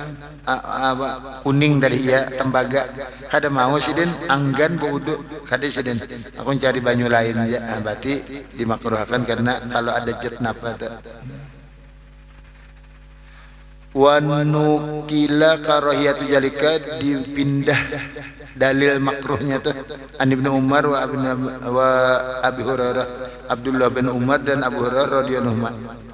kuning dari ya tembaga. Kada mau sidin anggan berwudu kada sidin aku cari banyu lain ya, berarti dimakruhkan karena kalau ada jet napa tu. Wa nukila karahiyatu jalika, dipindah dalil makruhnya tuh an Ibnu Umar wa Abi Hurairah, Abdullah bin Umar dan Abu Hurairah radhiyallahu anhu.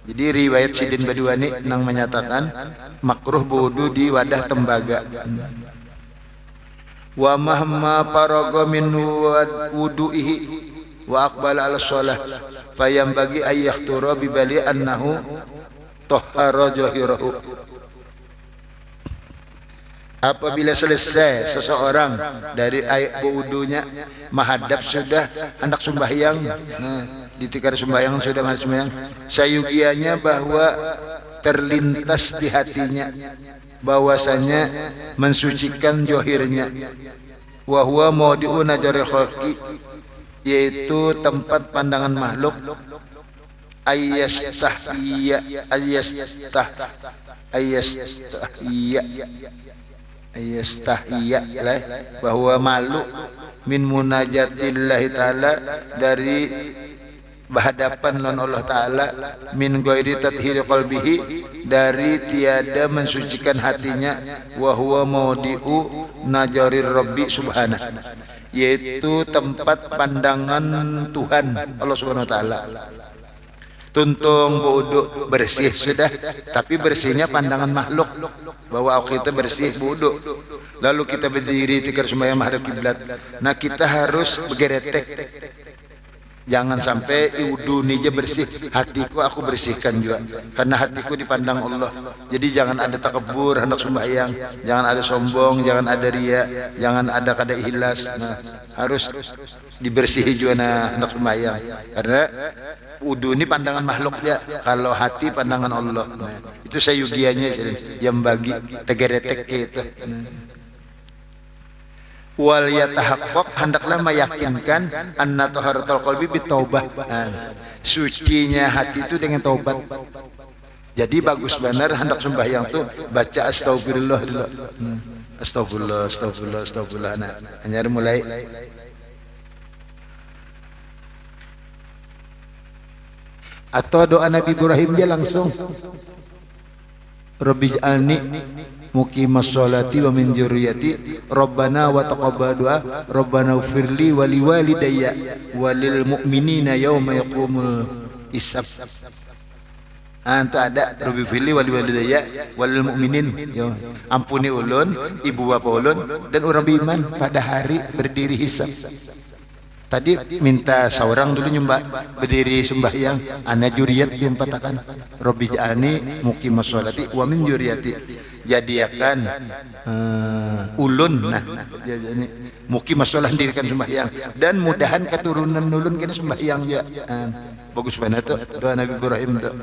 Jadi riwayat Sidin Badwani nang menyatakan makruh wudu di wadah tembaga. Wa mahma faraga min wudu'ihi wa aqbala ala shalah fayam bagi ayyahtura bi bali annahu tahhara jahirahu. Apabila selesai seseorang dari air wudunya menghadap sudah hendak sembahyang, nah di tikar sembahyang sudah masuk sembahyang, sayugianya bahwa terlintas di hatinya bahwasanya mensucikan johirnya, wa huwa maudi'u najaril khalqi, yaitu tempat pandangan makhluk, ayastahiyya lah bahwa malu min munajatillahi ta'ala, dari berhadapan lawan Allah Ta'ala, min ghairi tathhiri qalbihi, dari tiada mensucikan hatinya, wa huwa maudi'u najarir rabbi subhanahu, yaitu tempat pandangan Tuhan Allah Subhanahu wa taala. Tuntung wudu bersih sudah, tapi bersihnya pandangan makhluk bahwa kita bersih wudu, lalu kita berdiri tikar sembahyang menghadap kiblat. Nah kita harus bergeretek Jangan sampai wudu ni je bersih, hatiku aku bersihkan juga, karena hatiku dipandang Allah. Jadi jangan ada takabur hendak sembahyang, jangan ada sombong, jangan ada ria, jangan ada kada ikhlas. Nah, harus dibersihi juga nah hendak sembahyang, karena wudu ni pandangan makhluk ya, kalau hati pandangan Allah. Nah, itu sayugianya yang bagi tegeretek gitu. Wal yatahaqqaq, hendaklah meyakinkan anna taharatul qalbi bitaubah, sucinya hati itu dengan taubat. Jadi bagus benar hendak sembahyang tuh baca astagfirullah dulu. Astagfirullah, astagfirullah, astagfirullah. Nah, hanya mulai atau doa Nabi Ibrahim dia langsung Rabbi ij'alni muqimas sholati wa min dzurriyyati Rabbana wa taqabbal du'a Rabbana ighfirli wa liwalidayya wa lil mu'minina yauma yaqumul hisab. Itu ada Rabbi ighfirli wa liwalidayya wa lil mu'minin, ampuni ulun, ibu bapa ulun dan orang beriman pada hari berdiri hisab. Tadi minta seorang dulu nyembah berdiri sembahyang, ana juriyat diempatakan Rabbi ja'alni muqimas sholati wa min dzurriyyati, jadikan ulun nah jadi muqimas sholat dirikan sembahyang dan mudahan keturunan ulun kena sembahyang ya. Bagus banget tuh doa Nabi Ibrahim tuh,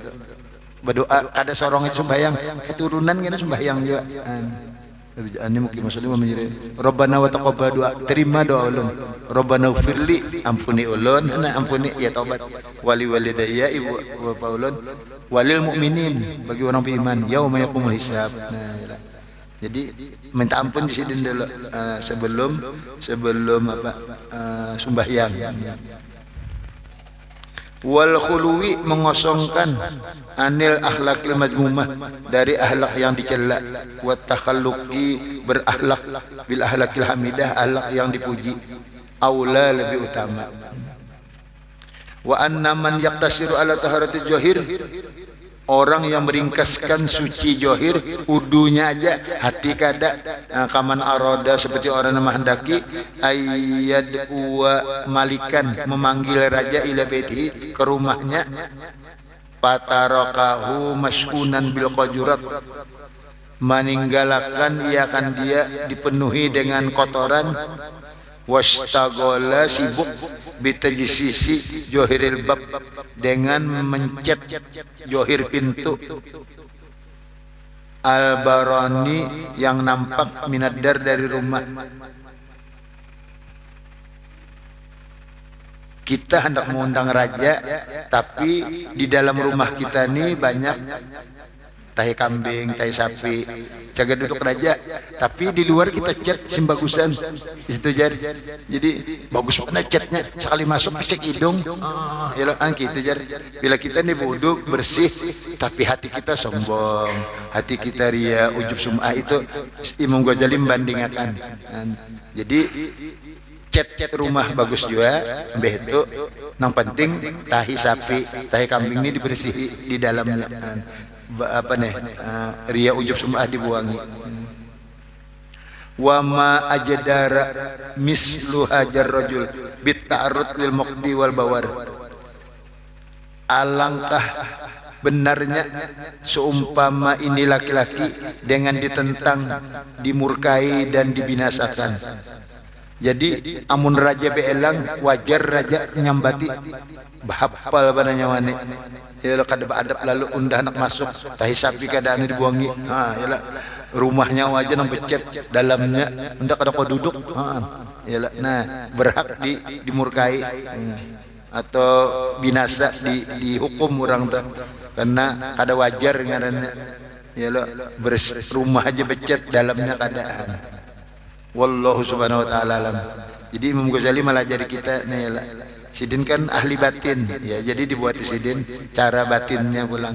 berdoa ada seorang itu sembahyang keturunan kena sembahyang juga. Ini mungkin maksudnya menjadi Rabbana wa taqabbal du'a, terima doa ulun. Rabbana ighfirli, ampuni ulun, nah ampuni ya taubat. Wali walidayya, ibu bapa ulun, walil mu'minin, bagi orang beriman, yauma yaqumul hisab. Nah, jadi minta ampun di sini dulu sebelum apa sembahyang. Wal khuluwi, mengosongkan anil akhlakil mazmumah, dari akhlak yang dicela. Wat takhalluqi, berakhlak bil akhlakil hamidah, akhlak yang dipuji. Aula, lebih utama. Wa anna man yaqtasiru ala taharatil jahir, orang yang meringkaskan suci johir, wudunya aja, hati kada. Kaman aroda, seperti orang yang menghendaki ayyad wa malikan, memanggil raja ila baitihi, ke rumahnya. Patarakahu maskunan bil qajurat, meninggalkan ia akan dia dipenuhi dengan kotoran. Wastagola, sibuk bitajsisi johiril bab, dengan mencet johir pintu. Al-barani, yang nampak minadar dari rumah. Kita hendak mengundang raja, tapi di dalam rumah kita ini banyak tahi kambing, tahi sapi, jaga duduk raja, tapi di luar kita cat simbagusan itu jadi bagus mana catnya, sekali masuk cek hidung, ya gitu jar. Bila kita nih wudu bersih, tapi hati kita sombong, hati kita ria, ujub sum'ah, itu Imam Ghazali membandingkan. Jadi cat rumah bagus juga, itu yang penting tahi sapi, tahi kambing ini dibersihi di dalamnya. Apa nih ria ujub sum'ah dibuangi. Wa ma ajdara mislu hajar rajul bit ta'arrud lil muqdi wal bawar, alangkah benarnya seumpama ini laki-laki dengan ditentang, dimurkai dan dibinasakan. Jadi amun raja beelang, wajar raja nyambati bahapal pada nyawane. Ya kada adab lalu undah anak masuk, tahi sapi kadaan dibuangi. Yalah rumahnya wajah nang becet, dalamnya undah kada kau duduk. Yalah nah berhak dimurkai atau binasa, dihukum orang tuh, karena kada wajar ngarannya. Yalah rumah aja becet, dalamnya kadaan. Wallahu subhanahu wa ta'ala alam. Jadi Imam Ghazali malah jadi kita nih ya, sidin kan ahli batin ya, jadi dibuat sidin cara batinnya pulang.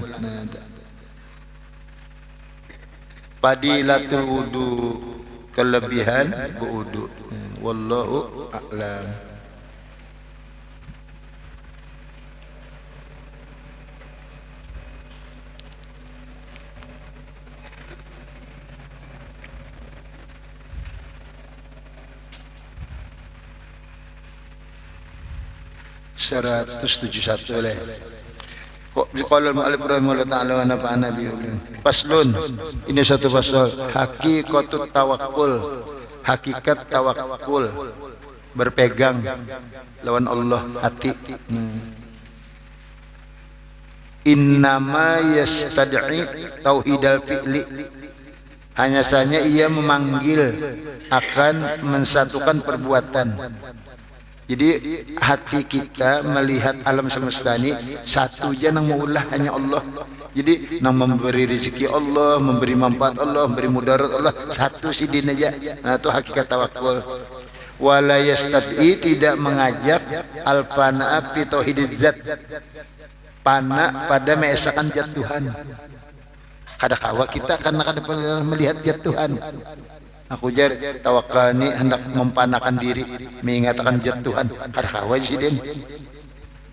Fadilatul wudu, kelebihan wudu. Wallahu a'lam. 171 lah. Kok qala al-mu'allif rahimahullah ta'ala wa nafa'ana bi faslun, ini satu pasal hakikatut tawakkul, hakikat tawakul, berpegang lawan Allah hati. Innama yastad'i tauhidal fi'li, hanya saja ia memanggil akan mensatukan perbuatan. Jadi hati kita melihat alam semesta ini satu aja nang maulah hanya Allah. Jadi nang memberi rezeki Allah, memberi manfaat Allah, memberi mudarat Allah, satu sidin aja. Nah itu hakikat tawakul. Wala yastad'i, tidak mengajak al-fana'a fi tauhidiz zat, pana pada mengesahkan zat Tuhan. Kadang-kadang kita karena kadang melihat zat Tuhan. Aku jar tawakalni hendak mempanakan diri, mengatakan zat Tuhan. Kadang-kadang sidin.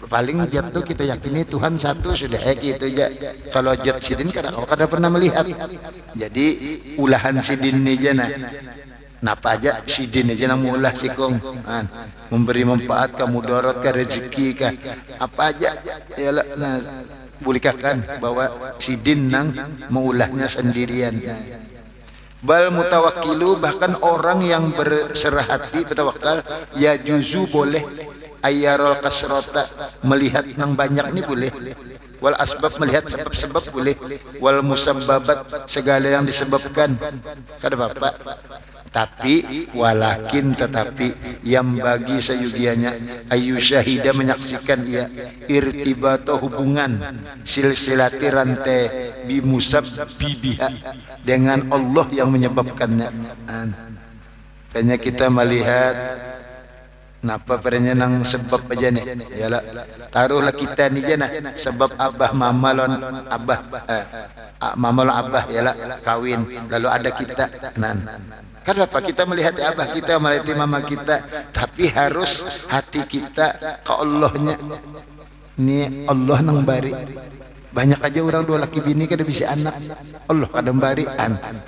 Paling zat itu kita yakini Tuhan satu sudah gitu aja. Kalau zat sidin kadang-kadang pernah melihat. Jadi ulahan sidin ini aja napa aja sidin aja nang mulah sikong memberi manfaat ka mudarat ka rezeki ka apa aja ya nah bulikakan bahwa sidin nang meulahnya sendirian. Bal mutawakkilu, bahkan orang yang berserah hati bertawakal, ya juzu boleh ayyarul kasrota, melihat nang banyak ini boleh, wal asbab, melihat sebab-sebab boleh, wal musabbabat, segala yang disebabkan. Kada bapak, tapi walakin, tetapi yang bagi sayugianya ayu syahida, menyaksikan ia irtibato, hubungan silsilati rantai bimusab bibiha, dengan Allah yang menyebabkannya. Hanya kita melihat napa perenya nang sebab aja nih, yalah taruhlah kita nih jana sebab abah mama lon abah mama lon abah yalah kawin, lalu ada kita kan apa kita melihat abah kita, melihat mama kita, tapi harus hati kita ke Allahnya. Ini Allah nang bari. Banyak aja orang dua laki bini kada bisa anak, Allah kadang bari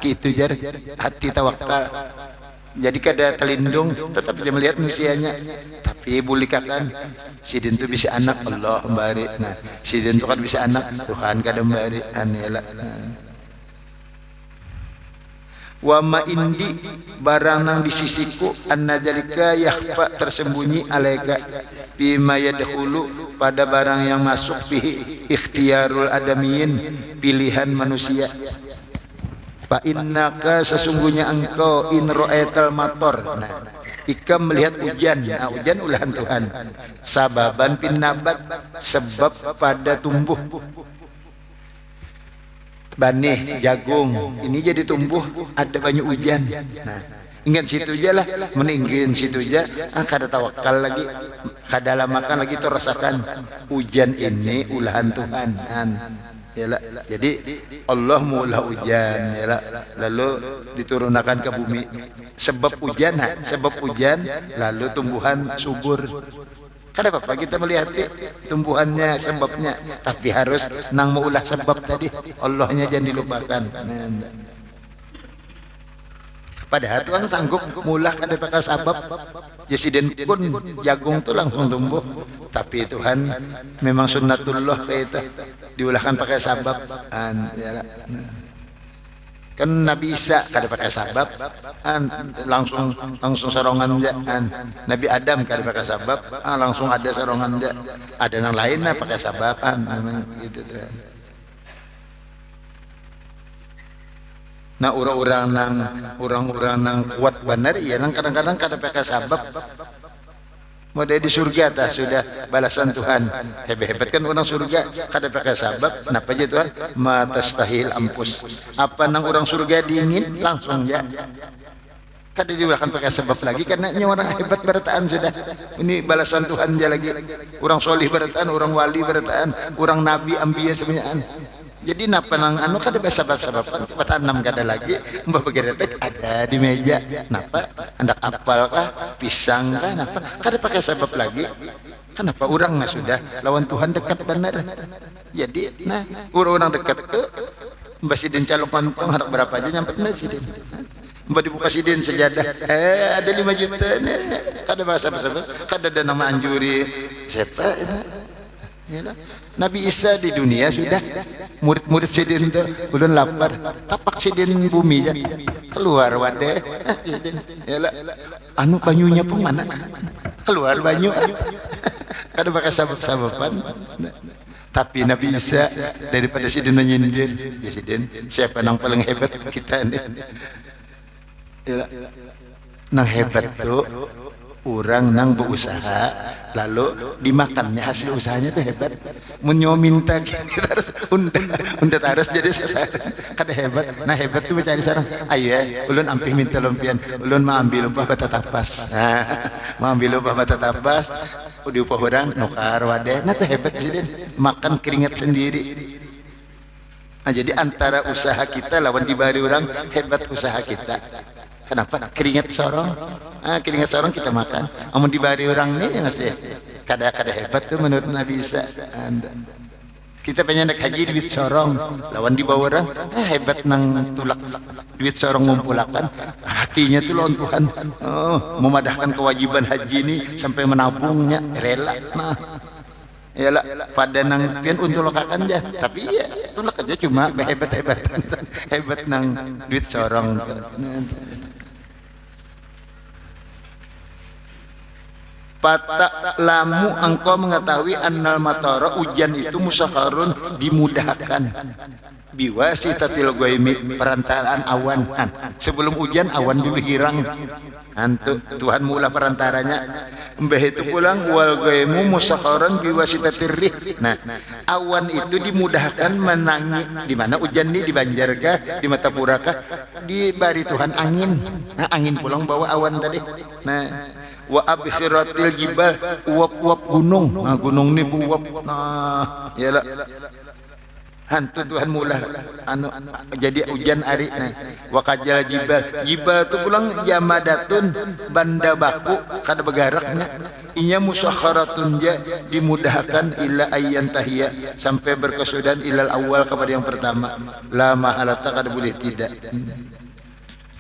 gitu jar hati tawakal. Jadi kada terlindung, tetap aja melihat manusianya, tapi bulikakan sidin tu bisa anak, Allah bari. Nah sidin tu kan bisa anak, Tuhan kadang bari anela. Wa ma indi, barang nang di sisiku, annajalika yakhfa, tersembunyi, alaika bima yadkhulu, pada barang yang masuk, fihi ikhtiyarul adamiyin, pilihan manusia. Fa innaka, sesungguhnya engkau, in ra'aital mator, nah ikam melihat hujan, nah hujan ulahan Tuhan, sababan pin nabat, sebab pada tumbuh banih jagung ini jadi tumbuh, ada banyak hujan. Nah ingat situ aja lah, meninggiin situ aja, kada tawakal lagi, kada lamakan lagi tuh rasakan hujan ini ulahan Tuhan. Yalah, jadi Allah mula hujan, yalah, lalu diturunkan ke bumi sebab hujan, sebab hujan, lalu tumbuhan subur. Kada apa-apa kita melihat tumbuhannya, sebabnya, tapi harus nang maulah sebab tadi, Allahnya jangan dilupakan. Padahal Tuhan sanggup mulah kada pakai sebab. Jesiden pun jagung tu langsung tumbuh, tapi Tuhan memang sunnatullah kita diulahkan pakai sebab. Kan Nabi Isa kada pakai sabab, langsung sarongan aja. Nabi Adam kada pakai sabab, langsung ada sarongan aja. Ada yang lainnya pakai sabab, memang gitu tuh. Nah orang-orang nang kuat benar, ya nang kadang-kadang kada pakai sabab. Mau di surga tah sudah balasan Tuhan. Hebat-hebat kan orang surga kada pakai sabab. Kenapa aja Tuhan? Matastahil ampus. Apa nang orang surga dingin langsung ya. Kada diulahkan pakai sebab lagi, karena ini orang hebat berataan sudah. Ini balasan Tuhan dia lagi. Orang solih berataan, orang wali berataan, orang nabi ambiya semuanya. Jadi napa nang kada sebab-sebab tanam kada lagi, mbah begeretek ada di meja. Napa hendak apal kah, pisang kah, napa kada pakai sebab lagi. Kenapa orang sudah lawan Tuhan dekat benar. Jadi nah orang dekat ke mbah sidin calon pantong harap berapa aja nyampe sidin. Mbah dibuka sidin sejadah, ada 5 juta. Kada bahasa-bahasa, kada ada nama anjuri siapa itu? Ya, Nabi Isa di dunia sudah murid-murid sidin itu ulun lapar tapak sidin bumi ya keluar wadah sidin ya anu banyunya pun mana keluar banyu kada pakai sabab-sababan tapi Nabi Isa daripada sidin nyindir ya sidin siapa yang paling hebat kita ini ya nang hebat tuh orang nang berusaha lalu dimakannya hasil usahanya tuh hebat menyominta kita harus unda harus jadi sasaran kada hebat nah hebat tuh mencari sarang ayo ulun ampih minta lompian ulun mau ambil upah bata tapas mau ambil upah bata tapas di upah orang nukar wadah nah tuh hebat sih makan keringat sendiri nah jadi antara usaha kita lawan dibari orang hebat usaha kita. Kenapa? Keringat sorong, keringat sorong kita makan. Amun dibari orang nih masih kada hebat tuh menurut Nabi Isa. Kita pengen nak haji duit sorong, lawan dibawa orang, hebat nang tulak duit sorong ngumpulakan. Hatinya tuh lawan Tuhan, memadahkan kewajiban haji ini sampai menabungnya rela. Nah, ya lah pada nang pian untuk lokakan aja, tapi ya tulak aja cuma hebat nang duit sorong. Patak lamu engkau mengetahui annal matara hujan itu musakharun dimudahkan biwasitatil ghaimi perantaraan awan sebelum hujan awan dulu hilang antu Tuhan mula perantaranya mbah itu pulang wal ghaimu musakharun biwasitatir rih nah awan itu dimudahkan menangi di mana hujan ini di Banjarkah di Matapura dibari Tuhan angin nah angin pulang bawa awan tadi nah wa abkhiratil jibal uap-uap gunung nah gunung ini uap nah yalah hantu Tuhan mula anu jadi hujan ari nah wa kajal jibal tu pulang jamadatun banda baku kada begaraknya inya musakharatun ja dimudahkan ila ayyan tahiyya sampai berkesudahan ilal awal kepada yang pertama la mahalata kada boleh tidak.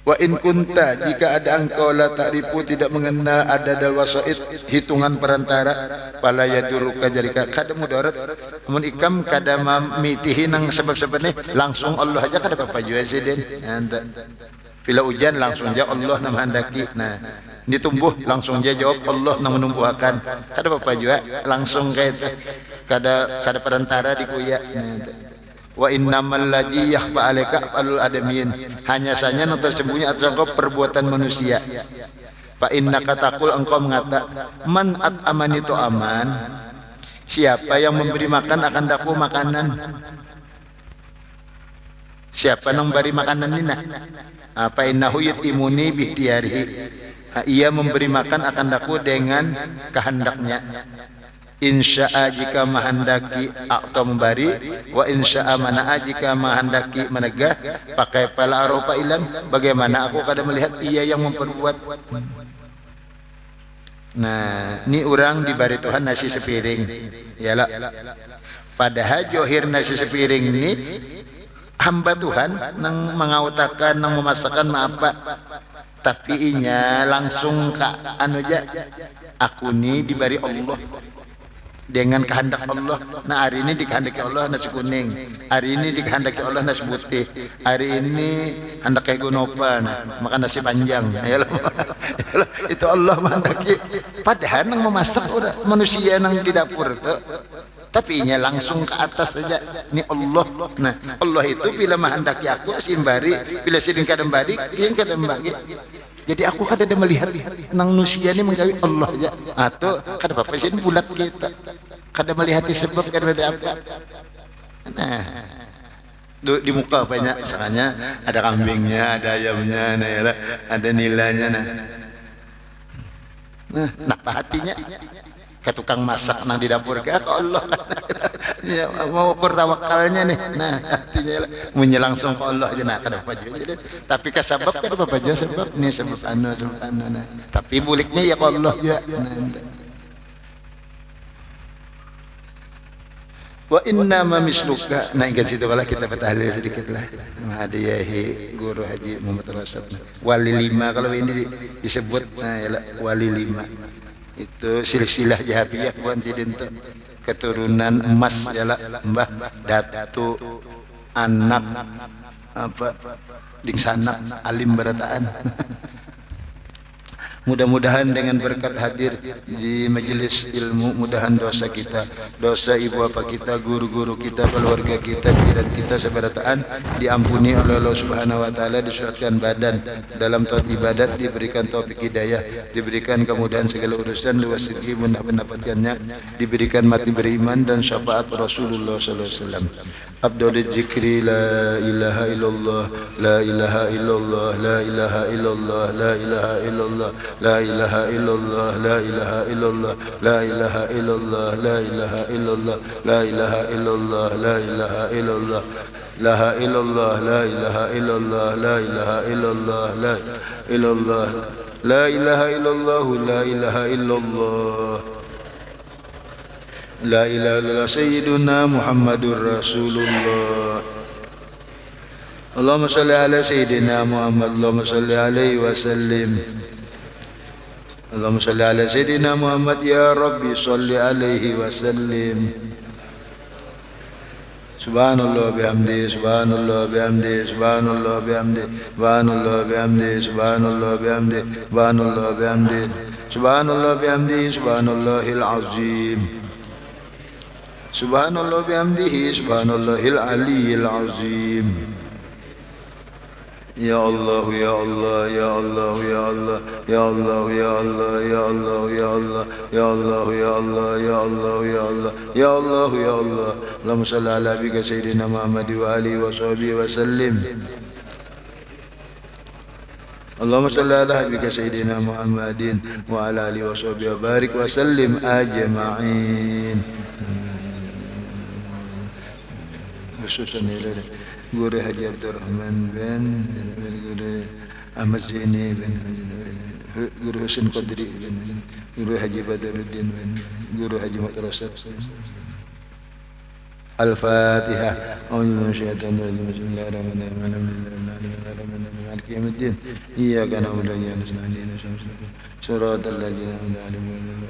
Wa in kunta jika ada engkau la ta'rifu tidak mengenal adadal wasaid hitungan perantara pala yaduruka jalika kada mudarat mun ikam kada mamitihi nang sebab-sebabnya langsung Allah aja kada apa jua sidin anta bila hujan langsung aja Allah nam handaki nah ditumbuh langsung aja jawab Allah nam menumbuhkan kada apa jua langsung kayak itu kada perantara dikuya nah wa innamal ladzi yakhfa 'alaika alul adamin hanya saja yang tersembunyi atas engkau perbuatan manusia fa innaka taqul engkau mengata man at'amani tu aman siapa yang memberi makan akan daku makanan siapa yang memberi makanan nina apa innahu yutimuni bihtiyarihi ia memberi makan akan daku dengan kehendaknya insya'a jika mahandaki atau memberi wa insya'a mana'a jika mahandaki menegah pakai pala arupa ilan bagaimana aku kada melihat ia yang memperbuat nah ini orang diberi Tuhan nasi sepiring yalah padahal johir nasi sepiring ini hamba Tuhan nang mengautakan nang memasakkan apa tapi inya langsung ke anu aja aku ini diberi Allah dengan kehendak Allah. Nah hari ini dikehendaki Allah nasi kuning, hari ini dikehendaki Allah nasi putih, hari ini hendak kayak gunopal, nah makan nasi panjang. Itu Allah menghendaki. Padahal nang memasak udah manusia nang di dapur tuh. Tapi nya langsung ke atas saja. Ini Allah. Nah Allah itu bila menghendaki aku simbari, bila sidin kadang badi, yang kadang bagi. Jadi aku kada ada melihat nang manusia ini menggawi Allah aja atau kada apa sih bulat kita kada melihat sebab kada ada apa nah di muka banyak misalnya ada kambingnya ada ayamnya nah, ada nilainya nah napa hatinya ke tukang masak nang di dapur ke Allah ya, mau bertawakalnya nih nah artinya menyelangsung ke Allah aja nah kada apa juga tapi ke sebab kada apa juga sebab nih sebab anu nah tapi buliknya ya ke Allah ya nah wa inna ma misluka nah ingat situ lah kita bertahlil sedikit lah hadiyahi guru haji Muhammad Rasul wali 5 kalau ini disebut nah ya wali 5 Itu silsilah Jahabiyah bukan sidinto. Keturunan emas jala Mbah Datu anak apa ding sanak alim barataan. Mudah-mudahan dengan berkat hadir di majelis ilmu, mudahan dosa kita, dosa ibu bapa kita, guru-guru kita, keluarga kita, jiran kita seberataan diampuni oleh Allah Subhanahu wa taala, disucikan badan dalam taat ibadat, diberikan taufik hidayah, diberikan kemudahan segala urusan, luas rezeki mudah mendapatkannya, diberikan mati beriman dan syafaat Rasulullah sallallahu alaihi wasallam. Abdul zikri la ilaha illallah, la ilaha illallah, la ilaha illallah, la ilaha illallah, la ilaha illallah, la ilaha illallah, la ilaha illallah, la ilaha illallah, la ilaha illallah, la ilaha illallah, la illallah, la ilaha illallah, la ilaha illallah, la illallah, la ilaha illallah, la ilaha illallah, la ilaha illallah sayyiduna Muhammadur Rasulullah. Allahumma salli ala sayyidina Muhammad, Allahumma salli alaihi wasallim. Allahumma salli ala sayyidina Muhammad ya Rabbi salli alaihi wasallim. Subhanallah bihamdi, subhanallah bihamdi, subhanallah bihamdi, subhanallah bihamdi, subhanallah bihamdi, subhanallah bihamdi, subhanallah bihamdi, subhanallahil azim. Subhanallah bihamdihi, subhanallahil aliyyil azim. Ya Allah, ya Allah, ya Allah, ya Allah, ya Allah, ya Allah, ya Allah, ya Allah, ya Allah, ya Allah, ya Allah, ya Allah, ya Allah, ya Allah. Allahumma salli ala bika sayyidina Muhammad wa alihi wa sahbihi wa sallim. Allahumma salli ala habibika sayyidina Muhammadin wa ala alihi wa sahbihi wa barik wa sallim ajma'in. Khususan Guru Haji Abdurrahman bin Guru Ahmad Zaini bin Guru Husin Qadri bin Guru Haji Badruddin bin Guru Haji Madrasat. Al-Fatihah. Bismillahirrahmanirrahim. Iyyaka na'budu wa iyyaka nasta'in. Shiratal ladzina an'amta 'alaihim.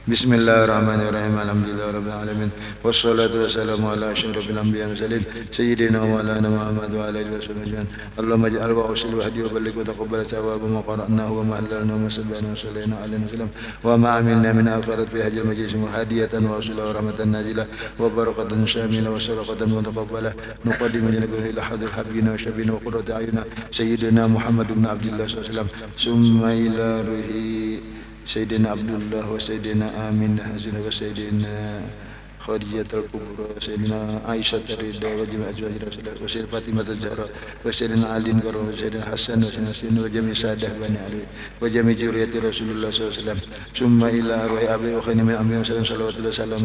Bismillahirrahmanirrahim. Alhamdulillahirabbil alamin. Wassalatu wassalamu ala asyrafil anbiya'i wal mursalin sayyidina wa maulana Muhammad wa ala alihi wasallam. Allahumma ij'al wa usil wa hadi wa balligh wa taqabbal thawaba ma qara'nahu wa ma hallalna wa ma sabbana wa sallayna ala nabiyyina wa ma amilna min akhirat fi hajil majlis muhadiyatan wa usula wa rahmatan nazilah wa barakatan syamila wa sadaqatan mutaqabbalah. Nuqaddimu ila hadir habibina wa syabina wa qurrati ayuna sayyidina Muhammad bin Abdullah sallallahu alaihi wasallam. Summa ila ruhi Sayyidina Abdullah wa Sayyidina Amin Hazina wa Sayyidina Khadijatul Kubra wa Sayyidina Aisyah Ridha wa jami' azwaj Rasulullah wa Sayyidina Fatimah Az-Zahra wa Sayyidina Ali Karram wa Sayyidina Hasan wa Sayyidina wa jami' sadah Bani Ali wa jami' zurriyyati Rasulullah sallallahu alaihi wasallam. Summa ila arwahi abi wa khani min amri wa sallam sallallahu alaihi wa sallam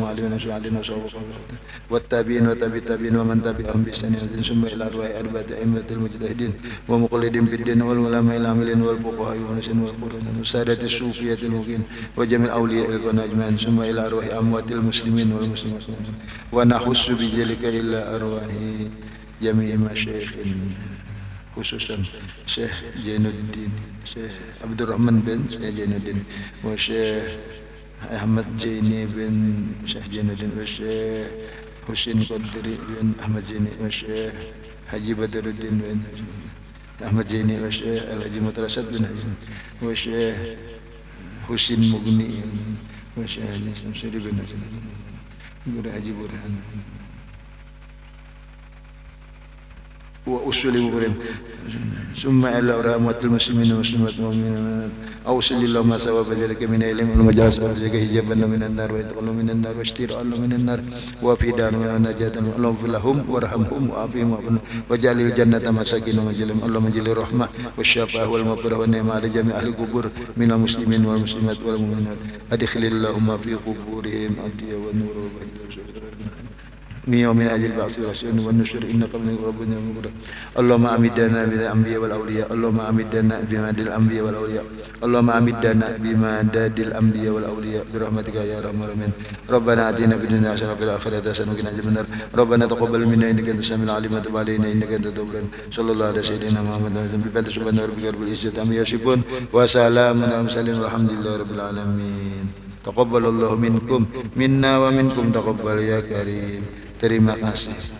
wa tabi'in wa tabi'in wa man tabi'ahum bi ihsan. Summa ila arwahi arba'ati a'immatil mujtahidin wa muqallidin fid din wal ulama'il amilin wal fuqaha wa nasin wal qur'an wa sadati sufiyatil muqin wa jami' awliya'il qanajman. Summa ila arwahi amwatil muslimin wal muslimin wa nahussu bi jalika ila arwahi jami'i masyayikhin, khususan Syekh Jainuddin, Syekh Abdurrahman bin Syekh Jainuddin wa Syekh Ahmad Zaini bin Syekh Jainuddin wa Syekh Husin Qadri bin Ahmad Zaini wa Syekh Haji Badruddin bin Ahmad Zaini wa Syekh Al-Haji Madrasat bin Haji wa Syekh Husin Mugni wa Syekh Haji Samsuri bin Haji Guru Haji Burhan wa usuli murim. Summa ila rahmatul muslimin wa muslimat mu'minin awsilillahu ma sawaba jalika min ilmi wal majalis wa zaka hijaban minan nar wa yatqallu minan nar wa ishtira'allu minan nar wa fidan wa najatan Allahumma lahum warhamhum wa afihim wa jalil jannata masakin wa majalim Allahumma jalil rahmah wa syafa'ah wal maghfirah wa ni'mah li jami' ahli kubur minal muslimin wal muslimat wal mu'minat adkhilillahumma fi quburihim adiya wa nur wa bahjah من يوم أجل البعث والحشر والنشر إنك من ربنا المغفر اللهم أمدنا بالأنبياء والأولياء اللهم أمدنا بمدد الأنبياء والأولياء اللهم أمدنا بمدد الأنبياء والأولياء برحمتك يا أرحم الراحمين ربنا آتنا في الدنيا حسنة وفي الآخرة حسنة وقنا عذاب النار ربنا تقبل منا إنك أنت السميع العليم وتب علينا إنك أنت التواب الرحيم صلى الله على سيدنا محمد وعلى آله وصحبه سبحان ربك رب العزة عما يصفون وسلام على المرسلين والحمد لله رب العالمين تقبل الله منكم منا ومنكم تقبل يا كريم. Terima kasih.